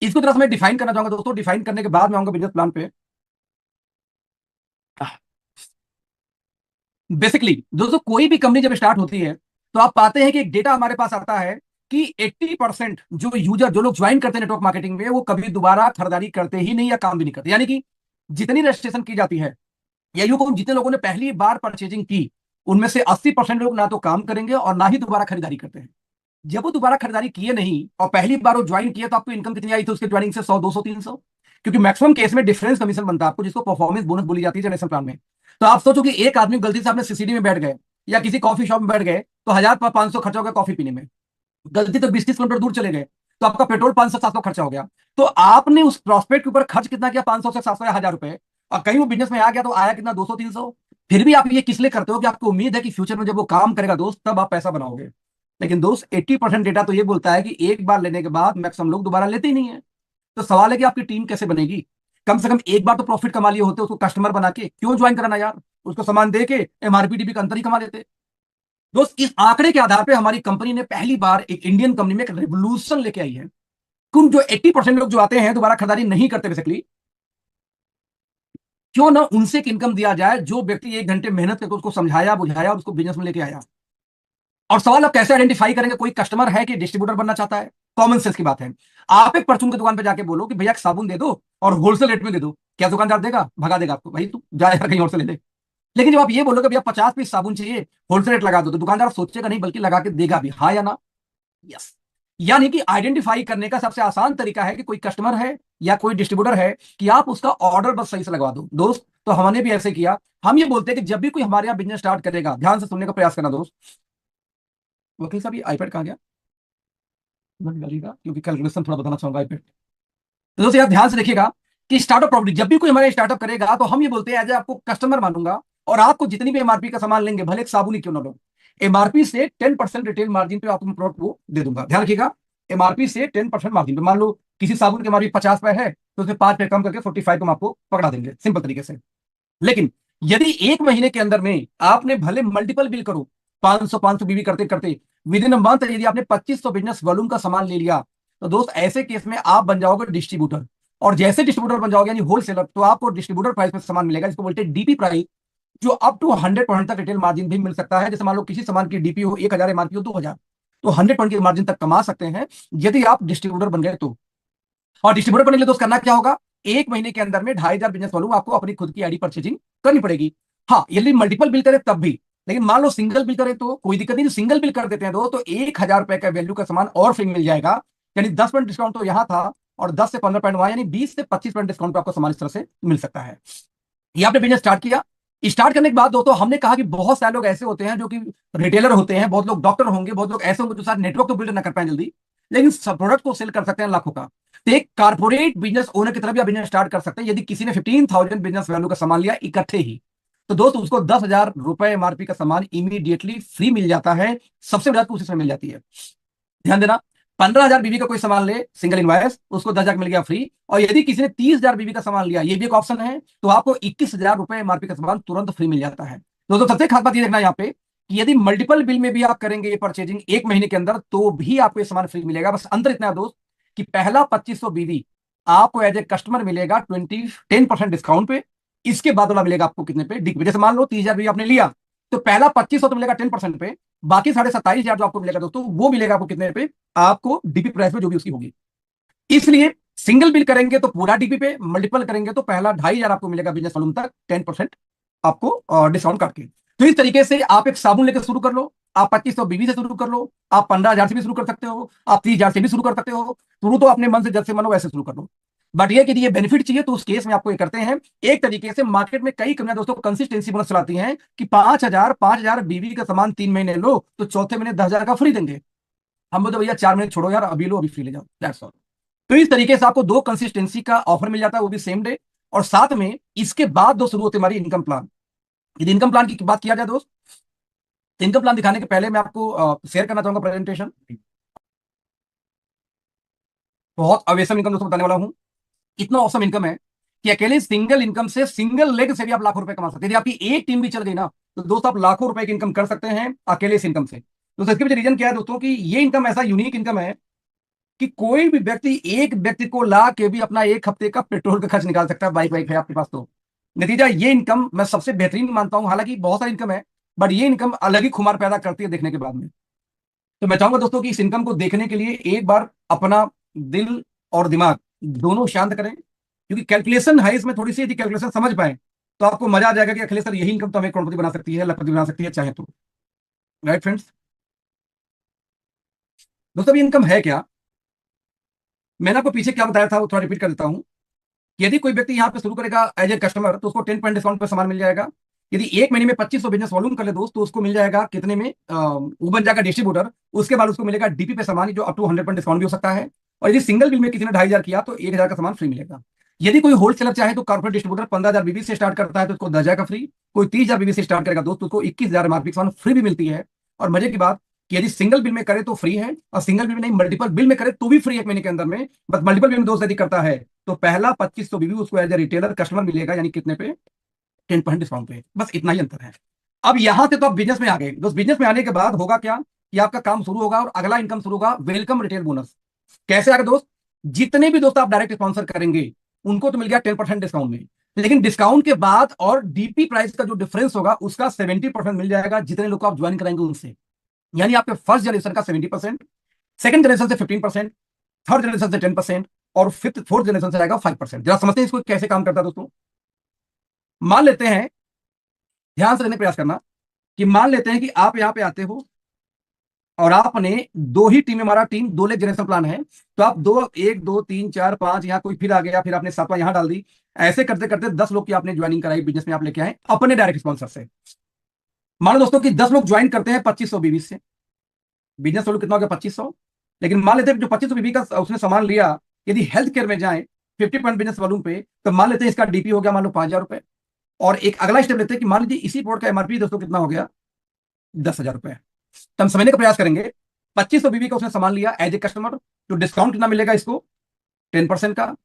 इसको तरह से मैं डिफाइन करना चाहूंगा दोस्तों। डिफाइन करने के बाद मैं आऊंगा बिजनेस प्लान पे। बेसिकली दोस्तों कोई भी कंपनी जब स्टार्ट होती है तो आप पाते हैं कि एक डेटा हमारे पास आता है कि 80% जो यूजर, जो लोग ज्वाइन करते हैं नेटवर्क मार्केटिंग में, वो कभी दोबारा खरीदारी करते ही नहीं या काम भी नहीं करते। यानी कि जितनी रजिस्ट्रेशन की जाती है, या यूं कहूं जितने लोगों ने पहली बार परचेजिंग की, उनमें से 80% लोग ना तो काम करेंगे और ना ही दोबारा खरीदारी करते हैं। जब वो दोबारा खरीदारी किए नहीं और पहली बार वो ज्वाइन किए, तो आपको इनकम कितनी आई थी उसके ज्वाइनिंग से? 100, 200, 300। क्योंकि मैक्सिमम केस में डिफरेंस कमीशन बनता है आपको, जिसको परफॉर्मेंस बोनस बोली जाती है जनरेशन प्लान में। तो आप सोचो कि एक आदमी गलती से आपने सीसीडी में बैठ गए या किसी कॉफी शॉप में बैठ गए, तो 1000 500 खर्चा हो गया कॉफी पीने में। गलती तो 20 30 किलोमीटर दूर चले गए, तो आपका पेट्रोल 500 700 खर्चा हो गया। तो आपने उस प्रॉस्पेक्ट के ऊपर खर्च कितना किया? 500 से 700 या 1000 रुपए। और कहीं वो बिजनेस में आ गया तो आया कितना? 200 300। फिर भी आप ये किस लिए करते हो? कि आपको उम्मीद है कि फ्यूचर में जब वो काम करेगा दोस्त, तब आप पैसा बनाओगे। लेकिन दोस्त 80% डेटा तो ये बोलता है कि एक बार लेने के बाद मैक्सिमम लोग दोबारा लेते ही नहीं है। तो सवाल है कि आपकी टीम कैसे बनेगी? कम से कम एक बार तो प्रॉफिट कमा लिए होते, उसको कस्टमर बना के क्यों ज्वाइन कराना यार? उसको सामान दे के एमआरपी डीबी का अंतर ही कमा लेते। दोस्त इस आंकड़े के आधार पे हमारी कंपनी ने पहली बार एक इंडियन कंपनी में एक रेवोल्यूशन लेके आई है। क्यों? जो 80% लोग जो आते हैं दोबारा खरीदारी नहीं करते बेसिकली, क्यों ना उनसे एक इनकम दिया जाए, जो व्यक्ति 1 घंटे मेहनत करके उसको समझाया, बुझाया और उसको बिजनेस में लेके आया। और सवाल आप कैसे आइडेंटिफाई करेंगे कोई कस्टमर है कि डिस्ट्रीब्यूटर बनना चाहता है? कॉमन सेंस की बात है। आप एक परचून की दुकान पे जाके बोलो कि भैया एक साबुन दे दो और होलसेल रेट में दे दो, क्या दुकानदार देगा? भगा देगा आपको, भाई तू जा यार कहीं और से ले ले। लेकिन जब आप ये बोलोगे भैया 50 पीस साबुन चाहिए, होलसेल रेट लगा दो, तो दुकानदार सोचेगा नहीं, बल्कि लगा के देगा भी। हाँ या ना? यस। यानी कि आइडेंटिफाई करने का सबसे आसान तरीका है कि कोई कस्टमर है या कोई डिस्ट्रीब्यूटर है, कि आप उसका ऑर्डर बस सही से लगवा दो दोस्त। तो हमने भी ऐसे किया। हम ये बोलते हैं कि जब भी कोई हमारे यहाँ बिजनेस स्टार्ट करेगा, ध्यान से सुनने का प्रयास करना दोस्त, वकील साहब ये आईपैड कहाँ गया? लगेगा क्योंकि कैलकुलेशन थोड़ा बताना चाहूंगा आईपैड। तो दोस्तों यार ध्यान से देखिएगा कि स्टार्टअप प्रॉपर्टी जब भी कोई हमारे स्टार्टअप करेगा तो हम ये बोलते हैं एज आपको कस्टमर मानूंगा और आपको जितनी भी एमआरपी का सामान लेंगे भले एक साबुन ही क्यों ना लो, एमआरपी से 10% रिटेल मार्जिन पे आपको प्रोडक्ट को दे दूंगा। ध्यान रखिएगा, एमआरपी से 10% मार्जिन पे। मान लो किसी साबुन की एमआरपी 50 रुपए है तो उसमें 5 रुपए कम करके 45 हम आपको पकड़ा देंगे सिंपल तरीके से। लेकिन यदि एक महीने के अंदर में आपने भले मल्टीपल बिल करो 500 बीवी करते करते विद इन अ मंथ यदि आपने 2500 बिजनेस वॉल्यूम का सामान ले लिया तो दोस्त ऐसे केस में आप बन जाओगे डिस्ट्रीब्यूटर। और जैसे डिस्ट्रीब्यूटर बन जाओगे यानी होलसेलर तो आपको डिस्ट्रीब्यूटर प्राइस पे सामान मिलेगा, इसको बोलते हैं डीपी प्राइस, जो अप टू 100% तक रिटेल मार्जिन भी मिल सकता है। जैसे मान लो किसी सामान की डीपी हो 1000 एमआरपी हो 2000 तो 100% की मार्जिन तक कमा सकते हैं यदि आप डिस्ट्रीब्यूटर बन गए तो। और डिस्ट्रीब्यूटर बनने के लिए दोस्त करना क्या होगा, एक महीने के अंदर में 2500 बिजनेस वॉल्यूम आपको अपनी खुद की आईडी परचेजिंग करनी पड़ेगी। हाँ यदि मल्टीपल बिल करें तब भी, लेकिन मान लो सिंगल बिल करें तो कोई दिक्कत नहीं, सिंगल बिल कर देते हैं तो 1000 रुपए का वैल्यू का सामान और फ्री मिल जाएगा। यानी 10% डिस्काउंट तो यहां था और 10 से 15% वहां, यानी 20 से 25% डिस्काउंट पे आपको सामान इस तरह से मिल सकता है। ये आपने बिजनेस स्टार्ट किया, स्टार्ट करने के बाद दोस्तों हमने कहा कि बहुत सारे लोग ऐसे होते हैं जो कि रिटेलर होते हैं, बहुत लोग डॉक्टर होंगे, बहुत लोग ऐसे होंगे जो सारे नेटवर्क तो बिल्ड ना कर पाए जल्दी, लेकिन सब प्रोडक्ट को सेल कर सकते हैं लाखों का। तो एक कारपोरेट बिजनेस ओनर की तरह भी आप बिजनेस स्टार्ट कर सकते हैं। यदि किसी ने 15,000 बिजनेस वैल्यू का सामान लिया इकट्ठे ही तो दोस्त उसको 10,000 रुपए एमआरपी का सामान इमीडिएटली फ्री मिल जाता है। सबसे बड़ी बात उसी समय मिल जाती है। ध्यान देना, 15,000 बीबी का कोई सामान ले सिंगल इनवाइस उसको 10,000 मिल गया फ्री। और यदि किसी ने 30,000 बीबी का सामान लिया ये भी एक ऑप्शन है तो आपको 21,000 रुपए एमआरपी का सामान तुरंत फ्री मिल जाता है। दोस्तों सबसे खास बात ये देखना यहाँ पे कि यदि मल्टीपल बिल में भी आप करेंगे ये परचेजिंग एक महीने के अंदर तो भी आपको ये सामान फ्री मिलेगा। बस अंतर इतना है दोस्त कि पहला 2500 बीबी आपको एज ए कस्टमर मिलेगा 10% डिस्काउंट पे। इसके बाद वाला मिलेगा आपको कितने पे, डिक पे। जैसे मान लो 30,000 बीबी आपने लिया तो पहला 2500 तो मिलेगा 10% पे, बाकी 27,500 जो आपको मिलेगा दोस्तों वो मिलेगा आपको कितने पे, आपको डीपी प्राइस में जो भी उसकी होगी। इसलिए सिंगल बिल करेंगे तो पूरा डीपी पे, मल्टीपल करेंगे तो पहला 2,500 आपको मिलेगा बिजनेस वॉल्यूम तक 10% आपको डिस्काउंट करके। तो इस तरीके से आप एक साबुन लेकर शुरू कर लो, आप 2500 बीवी से शुरू कर लो, आप 15,000 से भी शुरू कर सकते हो, आप 30,000 से भी शुरू कर सकते हो। शुरू तो अपने मन से जैसे मन हो वैसे शुरू कर लो। बट ये कि ये बेनिफिट चाहिए तो उस केस में आपको ये करते हैं। एक तरीके से मार्केट में कई कंपनियां दोस्तों कंसिस्टेंसी बोनस चलाती हैं कि 5,000 बीवी का सामान 3 महीने लो तो चौथे महीने 10,000 का फ्री देंगे। हम बोलते भैया 4 महीने छोड़ो यार, अभी लो अभी फ्री ले जाओ, दैट्स ऑल। तो इस तरीके से आपको दो कंसिस्टेंसी का ऑफर मिल जाता है वो भी सेम डे। और साथ में इसके बाद दो शुरू होते हमारी इनकम प्लान। यदि इनकम प्लान की बात किया जाए दोस्त तो इनकम प्लान दिखाने के पहले मैं आपको शेयर करना चाहूंगा प्रेजेंटेशन। बहुत अवेसम इनकम दोस्तों बताने वाला हूं। इतना औसम इनकम है कि अकेले सिंगल इनकम से सिंगल लेग से भी आप लाखों रुपए कमा सकते हैं। यदि आपकी एक टीम भी चल गई ना तो दोस्तों आप लाखों रुपए की इनकम कर सकते हैं अकेले इस इनकम से। तो इसके पीछे रीजन क्या है दोस्तों कि ये इनकम ऐसा यूनिक इनकम है कि कोई भी व्यक्ति एक व्यक्ति को ला के भी अपना एक हफ्ते का पेट्रोल का खर्च निकाल सकता है। बाइक वाइक है आपके पास तो नतीजा ये इनकम मैं सबसे बेहतरीन मानता हूं। हालांकि बहुत सारी इनकम है बट ये इनकम अलग ही खुमार पैदा करती है देखने के बाद में। तो मैं चाहूंगा दोस्तों कि इस इनकम को देखने के लिए एक बार अपना दिल और दिमाग दोनों शांत करें, क्योंकि कैलकुलेशन है इसमें थोड़ी सी। यदि कैलकुलेशन समझ पाए तो आपको मजा आ जाएगा कि अखिलेश सर यही इनकम तो हमें करोड़पति बना सकती है, लखपति बना सकती है चाहे तो। राइट फ्रेंड्स, दोस्तों ये इनकम है क्या, मैंने आपको पीछे क्या बताया था वो थोड़ा रिपीट कर देता हूं। यदि कोई व्यक्ति यहाँ पे शुरू करेगा एज ए कस्टमर तो उसको 10% डिस्काउंट पे सामान मिल जाएगा। यदि एक महीने में 2500 बिजनेस वॉल्यूम कर ले दोस्त तो उसको मिल जाएगा कितने में, वो बन जाएगा डिस्ट्रीब्यूटर। उसके बाद उसको मिलेगा डीपी पे सामान जो अप टू 100% डिस्काउंट भी हो सकता है। और यदि सिंगल बिल में किसी ने 2,500 किया तो 1,000 का सामान फ्री मिलेगा। यदि कोई होलसेलर चाहे तो कॉर्पोरेट डिस्ट्रीब्यूटर 15,000 बीबी से स्टार्ट करता है तो उसको 10,000 का फ्री। कोई 30,000 बीबी से स्टार्ट करेगा दोस्त उसको 21,000 एमआरपी सामान फ्री भी मिलती है। और मजे की बात कि यदि सिंगल बिल में करे तो फ्री है, और सिंगल बिल में नहीं मल्टीपल बिल में करे तो भी फ्री एक महीने के अंदर में। बस मल्टीपल बिल में दोस्त यदि करता है तो पहला 2500 बीबी उसको एज ए रिटेलर कस्टमर मिलेगा, यानी कितने पे, 10% डिस्काउंट पे। बस इतना ही अंतर है। अब यहां से तो आप बिजनेस में आ गए दोस्त। बिजनेस में आने के बाद होगा क्या कि आपका काम शुरू होगा और अगला इनकम शुरू होगा, वेलकम रिटेल बोनस। कैसे आगे दोस्त, जितने भी दोस्त आप डायरेक्ट स्पॉन्सर करेंगे उनको तो मिल गया 10% डिस्काउंट में, लेकिन डिस्काउंट के बाद और डीपी प्राइस का जो डिफरेंस होगा उसका 70% मिल जाएगा जितने लोग आप ज्वाइन कराएंगे उनसे। यानी आपके फर्स्ट जनरेशन का 70%, सेकंड जनरेशन से 15%, थर्ड जनरेशन से 10% और फिफ्थ फोर्थ जनरेशन से आएगा 5%। जरा समझते हैं इसको कैसे काम करता है दोस्तों। मान लेते हैं, ध्यान से लेने का प्रयास करना, कि मान लेते हैं कि आप यहां पे आते हो और आपने दो ही टीम, हमारा टीम 2 लाख जनरेशन प्लान है तो आप दो, 1 2 3 4 5 यहाँ कोई फिर आ गया, फिर आपने सातवां यहां डाल दी। ऐसे करते करते 10 लोग की आपने ज्वाइनिंग कराई, बिजनेस में आप लेके आए अपने डायरेक्ट स्पॉन्सर से। मानो दोस्तों कि 10 लोग ज्वाइन करते हैं 2500 बीवी से, बिजनेस वैल्यू कितना हो गया 2500। लेकिन मान लेते हैं जो 2500 बीबी का उसने सामान लिया, यदि हेल्थ केयर में जाए 50% बिजनेस वॉल्यूम पे, तो मान लेते हैं इसका डीपी हो गया मान लो 5000 रुपए। और एक अगला स्टेप लेते हैं कि मान लीजिए इसी प्रोडक्ट का एमआरपी दोस्तों कितना हो गया 10,000 रुपए। तो हम समझने का प्रयास करेंगे 2500 बीबी का उसने सामान लिया एज ए कस्टमर, तो डिस्काउंट कितना मिलेगा इसको 10% का।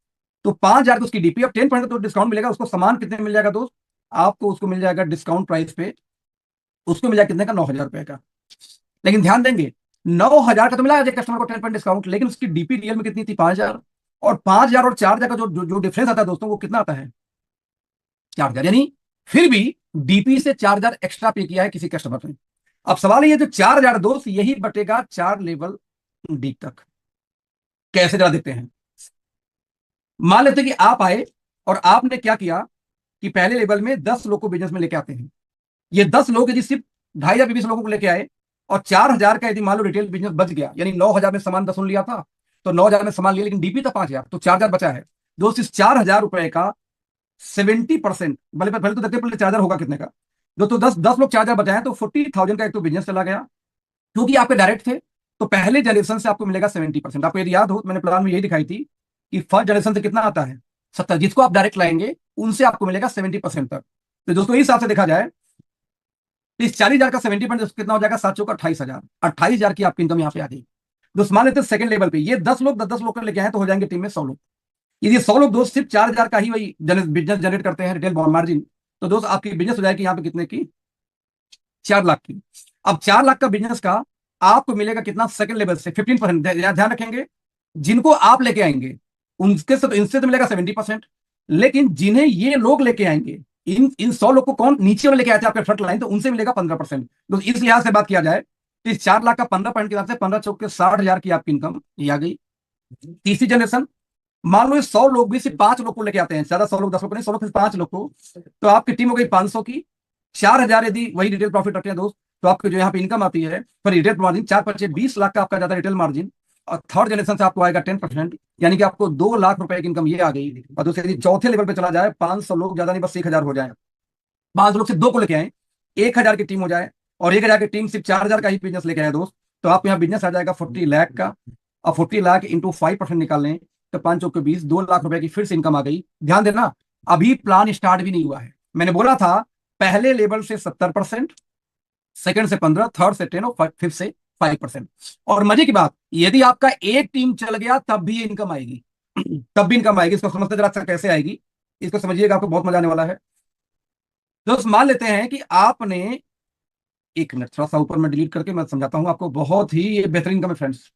तो 5000 की उसकी डीपी, अब 10% तो डिस्काउंट मिलेगा उसको, सामान कितने में मिल जाएगा दोस्त आपको, उसको मिल जाएगा डिस्काउंट प्राइस पे, उसको मिल जाएगा कितने का 9000 रुपए का। लेकिन ध्यान देंगे 9000 का तो मिला कस्टमर को 10% डिस्काउंट, लेकिन उसकी डीपी रियल में कितनी थी 5000। और 5000 और 4000 का जो डिफरेंस आता है दोस्तों वो कितना आता है 4000, यानी फिर भी डीपी से 4000 एक्स्ट्रा पे किया है किसी कस्टमर ने। अब सवाल ये जो 4000 दोस्त यही बटेगा 4 लेवल डी तक, कैसे जरा देखते हैं। मान लेते हैं कि आप आए और आपने क्या किया कि पहले लेवल में 10 लोग को बिजनेस में लेके आते हैं। ये 10 लोग यदि सिर्फ 2500 बीस लोगों को लेके आए और 4000 का यदि मान लो रिटेल बिजनेस बच गया, यानी 9000 में सामान 10 लिया था तो 9000 में सामान लिया, लेकिन डीपी था 5000, तो 4000 बचा है दोस्त। इस 4000 रुपए का 70%, पहले पहले तो देखते हैं पहले 4000 होगा कितने का। दोस्तों 10 लोग 4000 बचाए तो 40,000 का एक तो बिजनेस चला गया, क्योंकि आपके डायरेक्ट थे। तो पहले जनरेशन से आपको मिलेगा 70%। आपको यदि याद हो मैंने प्लान में यही दिखाई थी कि फर्स्ट जनरेशन से कितना आता है 70, जिसको आप डायरेक्ट लाएंगे उनसे आपको मिलेगा 70% तक। तो दोस्तों इस हिसाब से देखा जाए तो इस 40,000 का 70% कितना हो जाएगा 7 चौका 28,000, 28,000 की आपकी इनकम यहाँ पे आ गई। दोस्त मान लेते हैं सेकंड लेवल पे ये 10 लोग 10 लोग लेके आए तो हो जाएंगे टीम में 100 लोग। यदि 100 लोग दोस्त सिर्फ 4000 का ही वही बिजनेस जनरेट करते हैं रिटेल बॉन्ड मार्जिन, तो दोस्त आपकी बिजनेस हो जाएगी यहाँ पे कितने की 4 लाख की। अब 4 लाख का बिजनेस का आपको मिलेगा कितना सेकंड लेवल से 15%। ध्यान रखेंगे जिनको आप लेके आएंगे उनके से तो इनसे तो मिलेगा 70%, लेकिन जिन्हें ये लोग लेके आएंगे इन इन 100 लोग को कौन नीचे वाले लेके आए थे आपके फ्रंट लाइन, तो उनसे मिलेगा 15%। तो इस लिहाज से बात किया जाए तो इस 4 लाख का 15% के हिसाब से 15 चौके 60,000 की आपकी इनकम ये आ गई। तीसरी जनरेशन मान लो ये 100 लोग भी सिर्फ 5 लोग को लेके आते हैं, ज्यादा 100 लोग 10 लोग नहीं, 100 लोग सिर्फ 5 लोग को, तो आपकी टीम हो गई 500 की। 4000 यदि वही रिटेल प्रॉफिट रखते हैं दोस्त, तो आपको जो यहाँ पे इनकम आती है पर रिटेल मार्जिन 4 5 20 लाख का आपका जाता है रिटेल मार्जिन। और थर्ड जनरेशन से आपको आएगा 10%, यानी कि आपको 2 लाख रुपए की इनकम ये आ गई। और दूसरे यदि चौथे लेवल पे चला जाए 500 लोग ज्यादा नहीं बस 1000 हो जाए, 5 लोग सिर्फ 2 को लेके आए 1000 की टीम हो जाए, और 1000 की टीम सिर्फ 4000 का ही बिजनेस लेके आए दोस्त, तो आपको यहाँ बिजनेस आ जाएगा 40 लाख का। और 40 लाख इंटू 5% निकाल लें तो 5 चौके 20, 2 लाख रुपए की फिर से इनकम आ गई। ध्यान देना अभी प्लान स्टार्ट भी नहीं हुआ है, मैंने बोला था पहले लेवल से 70%, सेकंड से 15, थर्ड से 10 और फिफ्थ से 5%। और मजे की बात यदि आपका एक टीम चल गया तब भी ये इनकम आएगी तब भी इनकम आएगी। इसको समझते जरा कैसे आएगी, इसको समझिएगा आपको बहुत मजा आने वाला है। दोस्त मान लेते हैं कि आपने, एक मिनट थोड़ा सा ऊपर में डिलीट करके मैं समझाता हूं आपको, बहुत ही ये बेहतरीन इनकम है फ्रेंड्स।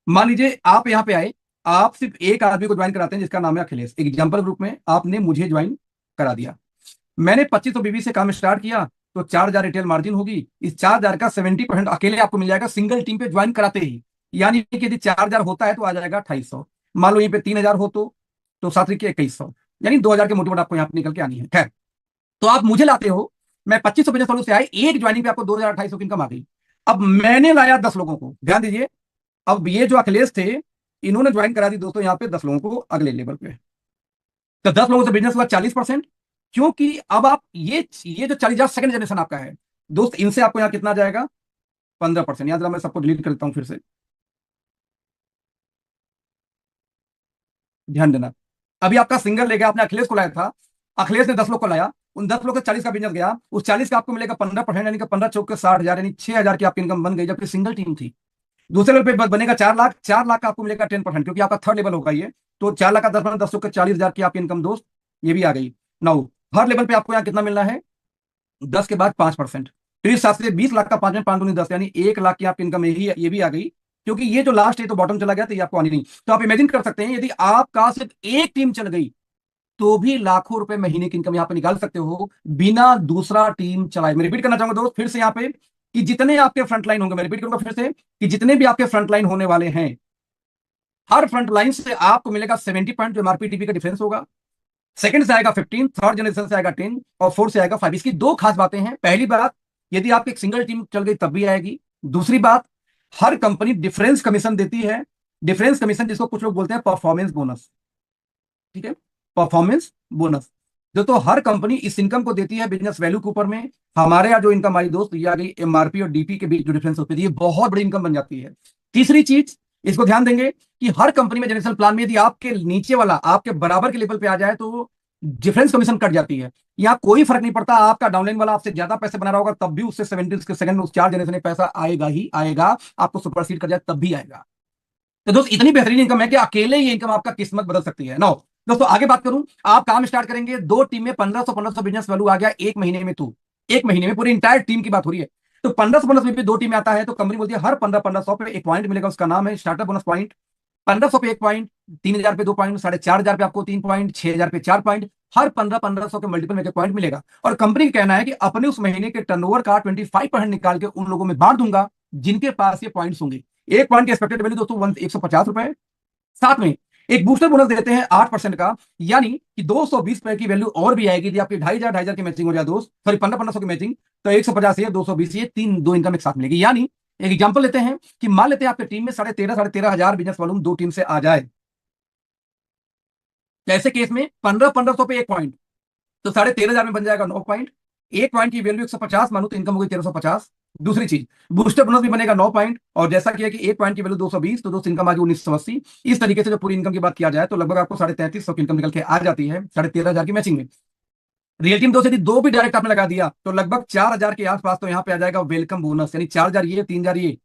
मान लीजिए आप यहाँ पे आए, आप सिर्फ एक आदमी को ज्वाइन कराते हैं जिसका नाम है अखिलेश, एग्जाम्पल ग्रुप में आपने मुझे ज्वाइन करा दिया। मैंने 2500 बीबी से काम स्टार्ट किया तो 4000 रिटेल मार्जिन होगी। इस 4000 का 70% अकेले आपको मिल जाएगा सिंगल टीम पे ज्वाइन कराते ही, यानी कि यदि 4000 होता है तो आ जाएगा 2800। मान लो यहीं पे 3000 हो तो 7 2100, यानी 2000 के मोटे मोटे आपको यहाँ पे निकल के आनी है। खैर तो आप मुझे लाते हो, मैं 2500 बिजनेस वालों से आए, एक ज्वाइनिंग पे आपको 2250 की इनकम आ गई। अब मैंने लाया 10 लोगों को, ध्यान दीजिए। अब ये जो अखिलेश थे इन्होंने ज्वाइन करा दी दोस्तों यहाँ पे 10 लोगों को अगले लेवल पे, तो 10 लोगों से बिजनेस हुआ 40%। क्योंकि अब आप ये जो 40,000 सेकंड जनरेशन आपका है दोस्त, इनसे आपको यहाँ कितना जाएगा 15%। याद रहा मैं सबको डिलीट कर देता हूं फिर से, ध्यान देना। अभी आपका सिंगल ले गया, आपने अखिलेश को लाया था, अखिलेश ने 10 लोग को लाया, उन 10 लोग से 40 का बिजनेस गया, उस 40 का आपको मिलेगा 15%, यानी कि 15 चौके 60,000, यानी 6,000 की आपकी इनकम बन गई, जबकि सिंगल टीम थी। दूसरे लेवल पे बनेगा 4 लाख, 4 लाख का आपको मिलेगा 10%, क्योंकि आपका थर्ड लेवल होगा ये। तो 4 लाख का 10%, 10 चौके 40,000 की आपकी इनकम दोस्त ये भी आ गई। नाउ थर्ड लेवल पे आपको यहाँ कितना मिलना है 10 के बाद 5%, तो इस हिसाब से 20 लाख का 5 में 5 दूनी 10, यानी 1 लाख की आपकी इनकम ये भी आ गई। क्योंकि ये जो लास्ट है तो बॉटम चला गया तो ये आपको आनी नहीं। तो आप इमेजिन कर सकते हैं यदि आपका सिर्फ एक टीम चल गई तो भी लाखों रुपए महीने की इनकम यहां पे निकाल सकते हो बिना दूसरा टीम चलाए। मैं रिपीट करना चाहूंगा दोस्त फिर से यहाँ पे कि जितने आपके फ्रंट लाइन होंगे, मैं रिपीट करूंगा फिर से कि जितने भी आपके फ्रंट लाइन होने वाले हैं, हर फ्रंट लाइन से आपको मिलेगा 70 पॉइंट जो एमआरपी टीपी का डिफरेंस होगा। सेकंड से आएगा 15, थर्ड जनरेशन से आएगा 10 और फोर्थ से आएगा 5। इसकी दो खास बातें हैं। पहली बात यदि आपकी एक सिंगल टीम चल गई तब भी आएगी। दूसरी बात हर कंपनी डिफरेंस कमीशन देती है, डिफरेंस कमीशन जिसको कुछ लोग बोलते हैं परफॉर्मेंस बोनस, ठीक है, परफॉर्मेंस बोनस। दोस्तों हर कंपनी इस इनकम को देती है बिजनेस वैल्यू के ऊपर में। हमारे यहाँ जो इनकम आई दोस्त, ये आ गई एमआरपी और डीपी के बीच जो डिफरेंस होती है, ये बहुत बड़ी इनकम बन जाती है। तीसरी चीज, इसको ध्यान देंगे कि हर कंपनी में जनरेशन प्लान में यदि आपके नीचे वाला आपके बराबर के लेवल पे आ जाए तो डिफरेंस कमीशन कट जाती है। यहाँ कोई फर्क नहीं पड़ता, आपका डाउनलाइन वाला आपसे ज्यादा पैसे बना रहा होगा तब भी उससे 70 के सेकंड में उस 4 जनरेशन में पैसा आएगा ही आएगा, आपको सुपरसीड कर जाए तब भी आएगा। तो दोस्त इतनी बेहतरीन इनकम है कि अकेले ये इनकम आपका किस्मत बदल सकती है। नो दोस्तों आगे बात करूं, आप काम स्टार्ट करेंगे, 2 टीम में 1500 बिजनेस वैल्यू आ गया एक महीने में। तो एक महीने में पूरी इंटायर टीम की बात हो रही है। तो 1500 में 2 टीम में आता है तो कंपनी बोलती है हर 1500 पे एक पॉइंट मिलेगा, उसका नाम है स्टार्टअप बोनस पॉइंट। 1500 पे 1 पॉइंट, 3000 पे 2 पॉइंट, 4500 पे आपको 3 पॉइंट, 6000 पे 4 पॉइंट, हर 1500 के मल्टीपल में 1 पॉइंट मिलेगा। और कंपनी का कहना है कि अपने उस महीने के टर्नओवर का 25% निकाल के उन लोगों में बांट दूंगा जिनके पास ये पॉइंट्स होंगे। 1 पॉइंट की एक्सपेक्टेड वैल्यू दोस्तों 150 रुपए। साथ में एक बूस्टर बोनस देते हैं 8% का, यानी कि 220 रुपए की वैल्यू और भी आएगी। यदि आपकी 2500 की मैचिंग हो जाए दोस्त, सॉरी 1500 की मैचिंग, तो 150 ये 220 ये दो इनकम एक साथ मिलेगी। यानी एक एग्जांपल लेते हैं कि मान लेते हैं आपकी टीम में 13,500 बिजनेस वॉल्यूम 2 टीम से आ जाए। तो ऐसे केस में 1500 पे 1 पॉइंट, तो 13,500 में बन जाएगा 9 पॉइंट। 1 पॉइंट की वैल्यू 150 मानो तो इनकम होगी 1350। दूसरी चीज, बूस्टर बोनस भी बनेगा 9 पॉइंट, और जैसा कि है कि 1 पॉइंट की वैल्यू 220, तो दोस्त इनकम आ गई 1980। इस तरीके से जो पूरी इनकम की बात किया जाए तो लगभग आपको 3350 की इनकम निकल के आ जाती है 13,500 की मैचिंग में। रियल टीम दोस्त यदि दो भी डायरेक्ट आपने लगा दिया तो लगभग 4,000 के आसपास तो यहाँ पे आ जाएगा वेलकम बोनस, यानी 4,000 ये 3,000 ये,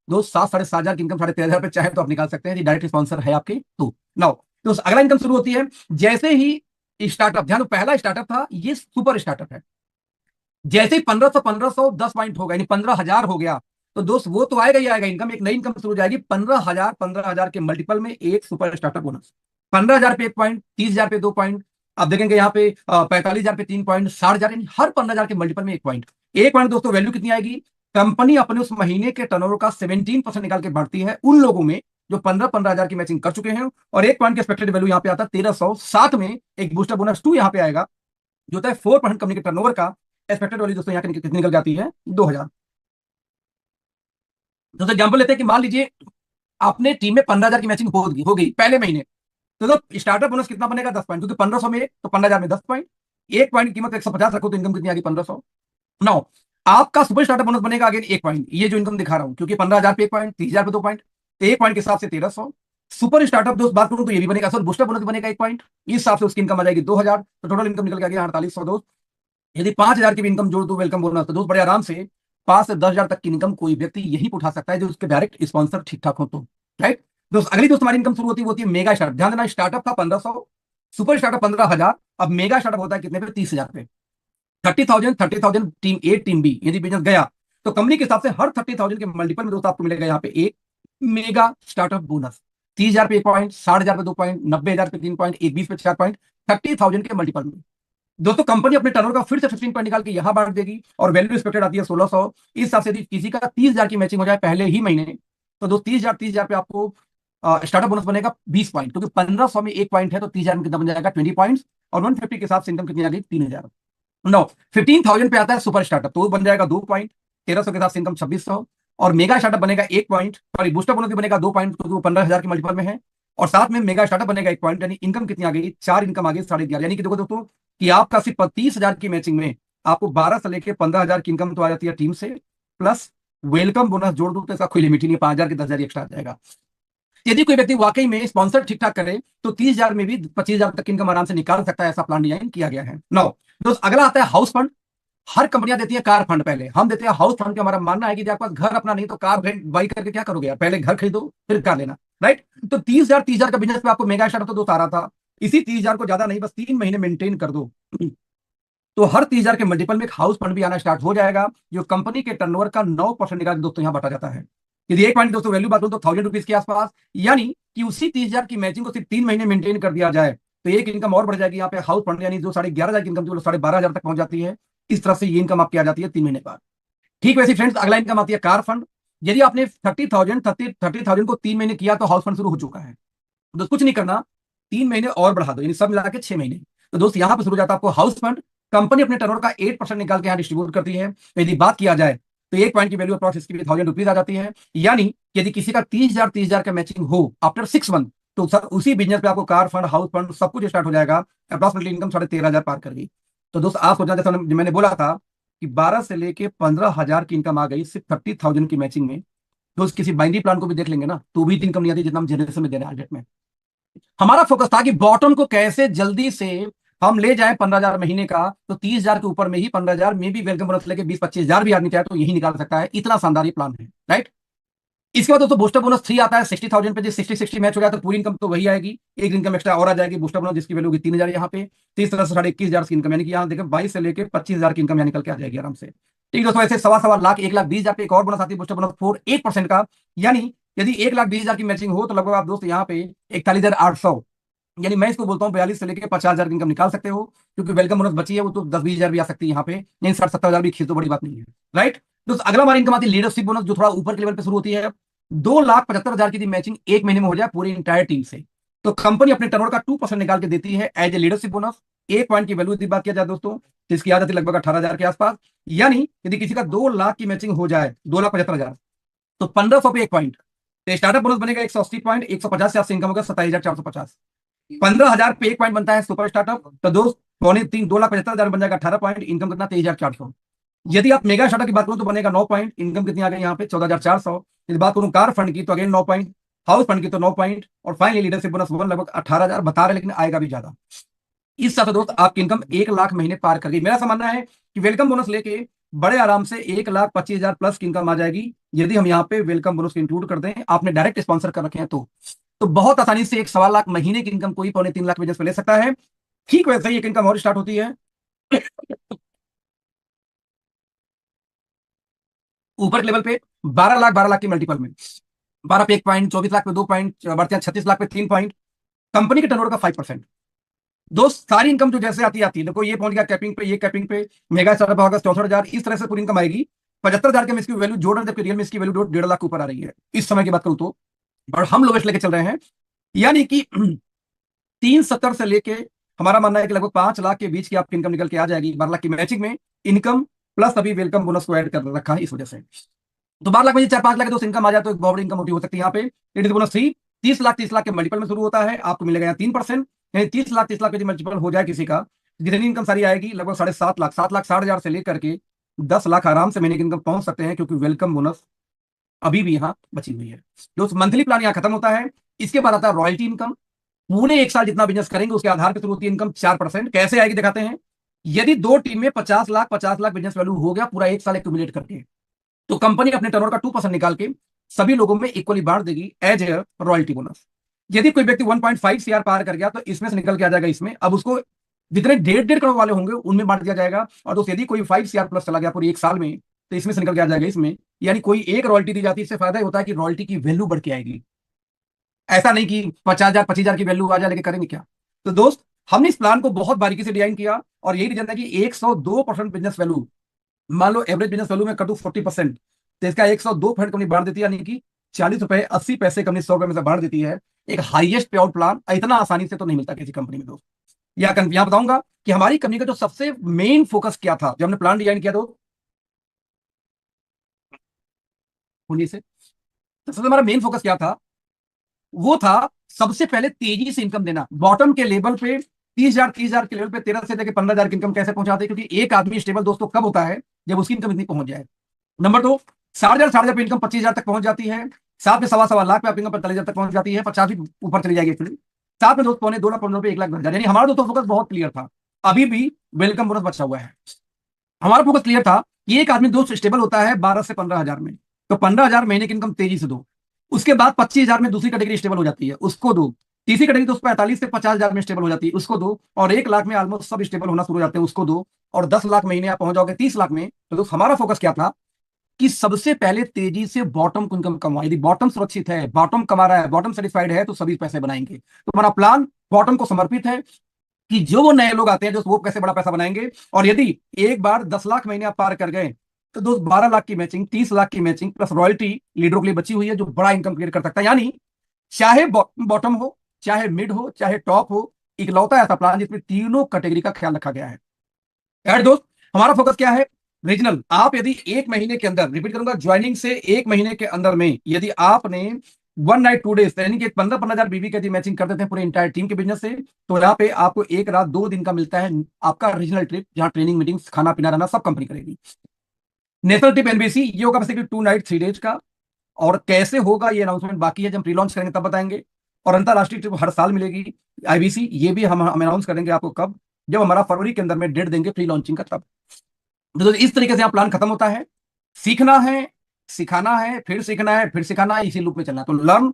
दोस्त 7,500 की इनकम 13,500 पे चाहे तो आप निकाल सकते हैं यदि डायरेक्ट स्पॉन्सर है आपके तो। नाउ दोस्त अगला इनकम शुरू होती है जैसे ही स्टार्टअप, ध्यान दो पहला स्टार्टअप था, ये सुपर स्टार्टअप है। जैसे ही 1500 10 पॉइंट हो गया यानी 15,000 हो गया, तो दोस्त वो तो आएगा ही आएगा इनकम, एक नई इनकम शुरू हो जाएगी। 15,000 के मल्टीपल में एक सुपर स्टार्टअप बोनस। 15,000 पे 1 पॉइंट, 30,000 पे 2 पॉइंट, आप देखेंगे यहाँ पे 45,000 पे 3 पॉइंट, 60,000, यानी हर 15,000 के मल्टीपल में 1 पॉइंट। 1 पॉइंट दोस्तों वैल्यू कितनी आएगी, कंपनी अपने उस महीने के टर्नओवर का 17% निकाल के बढ़ती है उन लोगों में जो 15,000 की मैचिंग कर चुके हैं। और 1 पॉइंट के एक्सपेक्टेड वैल्यू यहाँ पे आता है 1300। साथ में एक बूस्टर बोनस 2 यहाँ पे आएगा जो होता है 4% कंपनी के टर्नओवर का। एक्सपेक्टेड वैल्यू दोस्तों यहाँ की कितनी निकल जाती है, 2,000। दोस्तों एग्जाम्पल लेते हैं कि मान लीजिए आपने टीम में 15,000 की मैचिंग हो गई पहले महीने, तो स्टार्टअप बोनस कितना बनेगा, 10 पॉइंट, क्योंकि 1500 में तो 15,000 में 10 पॉइंट। 1 पॉइंट की कीमत 150 रखो तो इनकम कितनी आ गई, 1500। नाउ आपका सुपर स्टार्टअप बोनस बनेगा अगेन 1 पॉइंट, ये जो इनकम दिखा रहा हूं, क्योंकि 15,000 पे 1 पॉइंट, 30,000 पे 2 पॉइंट, तो 1 पॉइंट के हिसाब से 1300। सुपर स्टार्टअप दोस्त बात करूं तो ये भी बनेगा, सर बूस्टर बोनस बनेगा 1 पॉइंट, इस हिसाब से उसकी इनकम आ जाएगी 2,000। तो टोटल इनकम निकल के आ गया 4800 दोस्त। यदि 5,000 की भी इनकम जोड़ दो वेलकम बोनस, तो दोस्त बड़े आराम से 5 से 10,000 तक की इनकम कोई व्यक्ति यही उठा सकता है जो उसके डायरेक्ट स्पॉन्सर ठीक ठाक हो तो। राइट दोस्त, अगली दोस्त हमारी इनकम शुरू होती है मेगा स्टार्टअप। ध्यान देना, स्टार्टअप था 1500, सुपर स्टार्टअप 15,000, अब मेगा स्टार्टअप होता है कितने पे, 30,000 पे। 30,000 टीम ए टीम बी यदि बिजनेस गया तो कंपनी के हिसाब से हर 30,000 के मल्टीपल में दोस्त आपको मिलेगा यहाँ पे एक मेगा स्टार्टअप बोनस। 30,000 पे 1 पॉइंट, 60,000 पे 2 पॉइंट, 90,000 पे 3 पॉइंट, 20 पे 4 पॉइंट, 30,000 के मल्टीपल में। दोस्तों कंपनी अपने टर्नओवर का फिर से 15 पॉइंट निकाल के यहां बांट देगी और वैल्यू एक्सपेक्टेड आती है 1,600। इस हिसाब से यदि किसी का 30,000 की मैचिंग हो जाए पहले ही महीने, तो दोस्त 30,000 पे आपको स्टार्टअप बोनस बनेगा 20 पॉइंट, क्योंकि 1500 में 1 पॉइंट है तो 30,000 में कितना बन जाएगा, 20 पॉइंट। और 150 के हिसाब से इनकम कितनी आ गई, 3,000। नो 15,000 पे आता है सुपर स्टार्टअप, तो वो बन जाएगा 2 पॉइंट, 1,300 के हिसाब से इनकम 2,600। और मेगा स्टार्टअप बनेगा 1 पॉइंट, सॉरी बूस्टर बोनस भी बनेगा 2 पॉइंट क्योंकि वो 15,000 के मल्टीपल में है। और साथ में मेगा स्टार्टअप बनेगा 1 पॉइंट, यानी इनकम कितनी आ गई, 4 इनकम आ गई 11,500। यानी कि देखो दोस्तों कि आपका सिर्फ 30,000 की मैचिंग में आपको 12 से लेकर 15,000 की इनकम तो आ जाती है टीम से, प्लस वेलकम बोनस जोड़ दो तो इसका कोई लिमिट ही नहीं, 5,000 के 10,000 एक्स्ट्रा आ जाएगा। यदि कोई व्यक्ति वाकई में स्पॉन्सर ठीक ठाक करे तो 30,000 में भी 25,000 तक की इनकम आराम से निकाल सकता है, ऐसा प्लान डिजाइन किया गया है। नौ दोस्त अगला आता है हाउस फंड। हर कंपनियां देती है कार फंड, पहले हम देते हैं हाउस फंड के। हमारा मानना है कि आपके पास घर अपना नहीं तो कार रेंट बाई करके क्या करोगे यार, पहले घर खरीदो फिर कार लेना। राइट, तो 30,000 का बिजनेस पे आपको मेगा स्टार्टअप तो दोस्त आ रहा था, इसी 30,000 को ज्यादा नहीं बस 3 महीने मेंटेन कर दो तो हर 30,000 के मल्टीपल में एक हाउस फंड भी आना स्टार्ट हो जाएगा, जो कंपनी के टर्नओवर का 9% निकाल के दोस्तों यहाँ बांटा जाता है। यदि 1 पॉइंट दोस्तों वैल्यू बात करूं तो 1,000 रुपीज के आसपास, यानी कि उसी 30,000 की मैचिंग को सिर्फ 3 महीने मेंटेन कर दिया जाए तो एक इनकम और बढ़ जाएगी यहाँ पे हाउस फंड, यानी जो 11,500 की इनकम जो 12,500 तक पहुंच जाती है। इस तरह से ये इनकम आपकी आ जाती है 3 महीने बाद। ठीक वैसे फ्रेंड्स अगला इनकम आती है कार फंड। यदि आपने 30,000 को 3 महीने किया तो हाउस फंड शुरू हो चुका है, तो कुछ नहीं करना, 3 महीने और बढ़ा दो, यानी सब मिला के 6 महीने। तो दोस्त यहां पर शुरू हो जाता है आपको हाउस फंड। कंपनी अपने टर्नओवर का 8% निकाल के यहाँ डिस्ट्रीब्यूट करती है। तो यदि बात किया जाए तो 1 पॉइंट की वैल्यू अप्रॉक्स इसकी 1,000 रुपीज आ जाती है। यानी यदि किसी का 30,000 का मैचिंग हो आफ्टर 6 मंथ तो सर उसी बिजनेस पे आपको कार फंड, हाउस फंड सब कुछ स्टार्ट हो जाएगा। अप्रॉक्सिमेटली इनकम 13,500 पार कर गई। तो दोस्त आप सोचना, जैसा मैंने बोला था कि 12 से लेके 15,000 की इनकम आ गई सिर्फ 30,000 की मैचिंग में। दोस्त किसी बाइनरी प्लान को भी देख लेंगे ना, तो भी इनकम नहीं आती जितना हम जनरेशन में दे रहे हैं टारगेट में। हमारा फोकस था कि बॉटम को कैसे जल्दी से हम ले जाए 15,000 महीने का, तो 30,000 के ऊपर में ही 15,000 में भी वेलकम बोनस लेके 20-25,000 भी आदमी चाहे तो यही निकाल सकता है। इतना शानदार ये प्लान है, राइट। इसके बाद दोस्तों बूस्टर बोनस 3 आता है 60,000 पे। 60-60 मैच हो गया तो पूरी इनकम तो वही आएगी, एक इनकम एक्स्ट्रा और आ जाएगी बूस्टर बोनस, जिसकी वैल्यू होगी 3,000 यहाँ पे। 30 तरह से 21,500 की इनकम, यानी कि यहाँ देखें 22 से लेकर 25,000 की इनकम यहाँ निकल के आ जाएगी आराम से। ठीक दोस्तों, ऐसे 1.25 लाख 1,20,000 पे एक और बोनस आती है बूस्टर बोनस 8% का। यानी यदि 1,20,000 की मैचिंग हो तो लगभग आप दोस्त यहाँ पे 41,800, यानी मैं इसको बोलता हूँ 42 से लेकर 50,000 की इनकम निकाल सकते हो। क्योंकि वेलकम बोनस बची है वो तो 10-20,000 भी आ सकती है यहाँ पे, नहीं 60-70,000 भी खींच तो बड़ी बात नहीं है, राइट। तो अगला हमारी इनकम आती है लीडरशिप बोनस, जो थोड़ा ऊपर के लेवल पे शुरू होती है। 2,75,000 की मैचिंग एक महीने में हो जाए पूरी इंटायर टीम से, तो कंपनी अपने टर्नओवर का 2% निकाल के देती है एज ए लीडरशिप बोनस। एक पॉइंट की वैल्यू की बात किया जाए दोस्तों, तो इसकी आ जाती है लगभग 18,000 के आसपास। यानी यदि किसी का 2 लाख की मैचिंग हो जाए, 2,75,000, तो 1,500 पे एक पॉइंट, तो स्टार्टअप बोनस बनेगा 180 पॉइंट, 150 से आपसे इनकम होगा 27,450। 15,000 पे एक पॉइंट बनता है सुपर स्टार्टअप, तो दोस्त 2.75 2,75,000 बन जाएगा 18 पॉइंट, इनकम कितना 23,400। यदि आप मेगा स्टार्टअप की बात करूं तो बनेगा 9 पॉइंट, इनकम कितनी आ गई यहाँ पे 14,400। यदि बात करूं कार फंड की तो अगेन 9 पॉइंट, हाउस फंड की तो 9 पॉइंट, और फाइनली लीडरशिप बोनस 1 लगभग 18,000 बता रहे, लेकिन आएगा भी ज्यादा। इस साथ दोस्त आपकी इनकम 1 लाख महीने पार कर गई। मेरा समझना है कि वेलकम बोनस लेके बड़े आराम से 1,25,000 प्लस की इनकम आ जाएगी, यदि हम यहाँ पे वेलकम बोनस को इंक्लूड कर दें, आपने डायरेक्ट स्पॉन्सर कर रखे हैं तो बहुत आसानी से 1.25 लाख महीने की इनकम कोई 3.25 लाख बिजनेस पे ले सकता है। ठीक वैसे ही एक इनकम और स्टार्ट होती है ऊपर के लेवल पे 12 लाख 12 लाख के मल्टीपल में। 12 पे एक पॉइंट, 24 लाख पे 2 पॉइंट, बढ़ते हैं 36 लाख पे 3 पॉइंट, कंपनी के टर्नओवर का 5%। दोस्त सारी इनकम जो जैसे आती आती है, देखो ये पहुंच गया कैपिंग पे, ये कैपिंग पे, मेगा स्टार्टअप होगा 64,000, इस तरह से पूरी इनकम आएगी 75,000 के में इसकी वैल्यू जोड़, जबकि रियल में इसकी वैल्यू 1.5 लाख के ऊपर आ रही है इस समय की बात करूं तो। और हम लोग लेके चल रहे हैं, यानी कि 370 से लेके हमारा मानना है कि लगभग 5 लाख के बीच की आपकी इनकम निकल के आ जाएगी 12 लाख की मैचिंग में इनकम, प्लस अभी वेलकम बोनस को ऐड कर रखा है इस वजह से। तो 12 लाख में 4-5 लाख दोस्त इनकम आ जाए तो एक बहुत बड़ी इनकम मोटी हो सकती है यहाँ पे। लेकिन बोनस 3 30 लाख के मल्टीपल में शुरू होता है, आपको मिलेगा यहाँ 3%। यानी 30 लाख पे मल्टीपल हो जाए किसी का, जितनी इनकम सारी आएगी लगभग 7.5 लाख, 7,60,000 से लेकर के 10 लाख आराम से महीने की इनकम पहुंच सकते हैं, क्योंकि वेलकम बोनस अभी भी यहाँ बची हुई है। दोस्त मंथली प्लान यहाँ खत्म होता है। इसके बाद आता है रॉयल्टी इनकम। पूरे एक साल जितना बिजनेस करेंगे उसके आधार पर शुरू होती है इनकम 4%। कैसे आएगी दिखाते हैं। यदि दो टीम में 50 लाख बिजनेस वैल्यू हो गया पूरा एक साल एक्यूमुलेट करके, तो कंपनी अपने टर्नओवर का 2% निकाल के सभी लोगों में इक्वली बांट देगी एज ए रॉयल्टी बोनस। यदि कोई व्यक्ति 1.5 CR पार कर गया तो इसमें से निकल के आ जाएगा इसमें, अब उसको जितने 1.5 करोड़ वाले होंगे उनमें बांट दिया जाएगा। और दोस्त यदि कोई 5 CR प्लस चला गया पूरी एक साल में, तो इसमें से निकल के आ जाएगा इसमें। यानी कोई एक रॉयल्टी दी जाती है, इससे फायदा ही होता है कि रॉयल्टी की वैल्यू बढ़ के आएगी। ऐसा नहीं कि 50,000 25,000 की वैल्यू आ जाए, लेके करेंगे क्या। तो दोस्त हमने इस प्लान को बहुत बारीकी से डिजाइन किया, और यही रीजन है कि 102% बिजनेस वैल्यू, मान लो एवरेज बिजनेस वैल्यू में कर दूं 40%, तो इसका 102% कंपनी बांट देती है, यानी कि 40 रुपए 80 पैसे कंपनी 100 रुपए में से बांट देती है। एक हाईएस्ट पे आउट प्लान इतना आसानी से तो नहीं मिलता किसी कंपनी में दोस्त। यहाँ बताऊंगा कि हमारी कंपनी का जो सबसे मेन फोकस क्या था जब हमने प्लान डिजाइन किया, तो उन्हीं से तो सबसे हमारा मेन फोकस क्या था, वो था सबसे पहले तेजी से इनकम देना। बॉटम के लेवल पे 30,000 के लेवल पे 13 से लेकर 15,000 की इनकम कैसे पहुंचाते हैं, क्योंकि एक आदमी स्टेबल दोस्तों कब होता है, जब उसकी इनकम इतनी पहुंच जाए। नंबर 2, 60,000 पे इनकम 25,000 तक पहुंच जाती है। साथ में 1.25 लाख पे आपकी इनकम 45,000 तक पहुंच जाती है, 50 भी ऊपर चली जाएगी एक्चुअली। साथ में दोस्त 2.25 लाख 15 रुपए 1 लाख भर जाए। यानी हमारा दोस्तों फोकस बहुत क्लियर था। अभी भी वेलकम बोनस बचा हुआ है। हमारा फोकस क्लियर था कि एक आदमी दोस्त स्टेबल होता है 12 से 15,000 में, तो 15,000 महीने की इनकम तेजी से दो। उसके बाद 25,000 में दूसरी कैटेगरी स्टेबल हो जाती है, उसको दो। तीसरी कैटेगरी दोस्त 45 से 50,000 में स्टेबल हो जाती है, उसको दो। और 1 लाख में ऑलमोस्ट सब स्टेबल होना शुरू हो जाते हैं, उसको दो। और 10 लाख महीने आप पहुंच जाओगे 30 लाख में। तो दोस्त हमारा फोकस क्या था कि सबसे पहले तेजी से बॉटम को इनकम कमाओ। यदि बॉटम सुरक्षित है, बॉटम कमा रहा है, बॉटम सेटिस्फाइड है, तो सभी पैसे बनाएंगे। तो हमारा प्लान बॉटम को समर्पित है कि जो वो नए लोग आते हैं जो वो कैसे बड़ा पैसा बनाएंगे। और यदि एक बार 10 लाख महीने आप पार कर गए, तो दोस्त 12 लाख की मैचिंग, 30 लाख की मैचिंग प्लस रॉयल्टी लीडरों के लिए बची हुई है, जो बड़ा इनकम क्रिएट कर सकता है। यानी चाहे बॉटम हो, चाहे मिड हो, चाहे टॉप हो, इकलौता ऐसा प्लान जिसमें तीनों कैटेगरी का ख्याल रखा गया है। यार दोस्त हमारा फोकस क्या है, रीजनल। आप यदि एक महीने के अंदर, रिपीट करूंगा, ज्वाइनिंग से एक महीने के अंदर में यदि आपने 1 नाइट 2 डेज, यानी कि 15-15 हजार बीवी का मैचिंग कर देते हैं पूरे इंटायर टीम के बिजनेस से। तो यहाँ पे आपको 1 रात 2 दिन का मिलता है आपका रीजनल ट्रिप, जहाँ ट्रेनिंग मीटिंग्स खाना पीना रहना सब कंपनी करेगी। नेशनल ट्रिप एनबीसी ये होगा बेसिकली 2 नाइट 3 डेज का। और कैसे होगा ये अनाउंसमेंट बाकी है, जब प्री लॉन्च करेंगे तब बताएंगे। और अंतरराष्ट्रीय ट्रिप हर साल मिलेगी आईबीसी, ये भी हम अनाउंस करेंगे आपको कब, जब हमारा फरवरी के अंदर में डेट देंगे प्री लॉन्चिंग का तब। तो इस तरीके से यहाँ प्लान खत्म होता है। सीखना है, सिखाना है, फिर सीखना है, फिर सिखाना है, इसी लूप में चलना है। तो लर्न,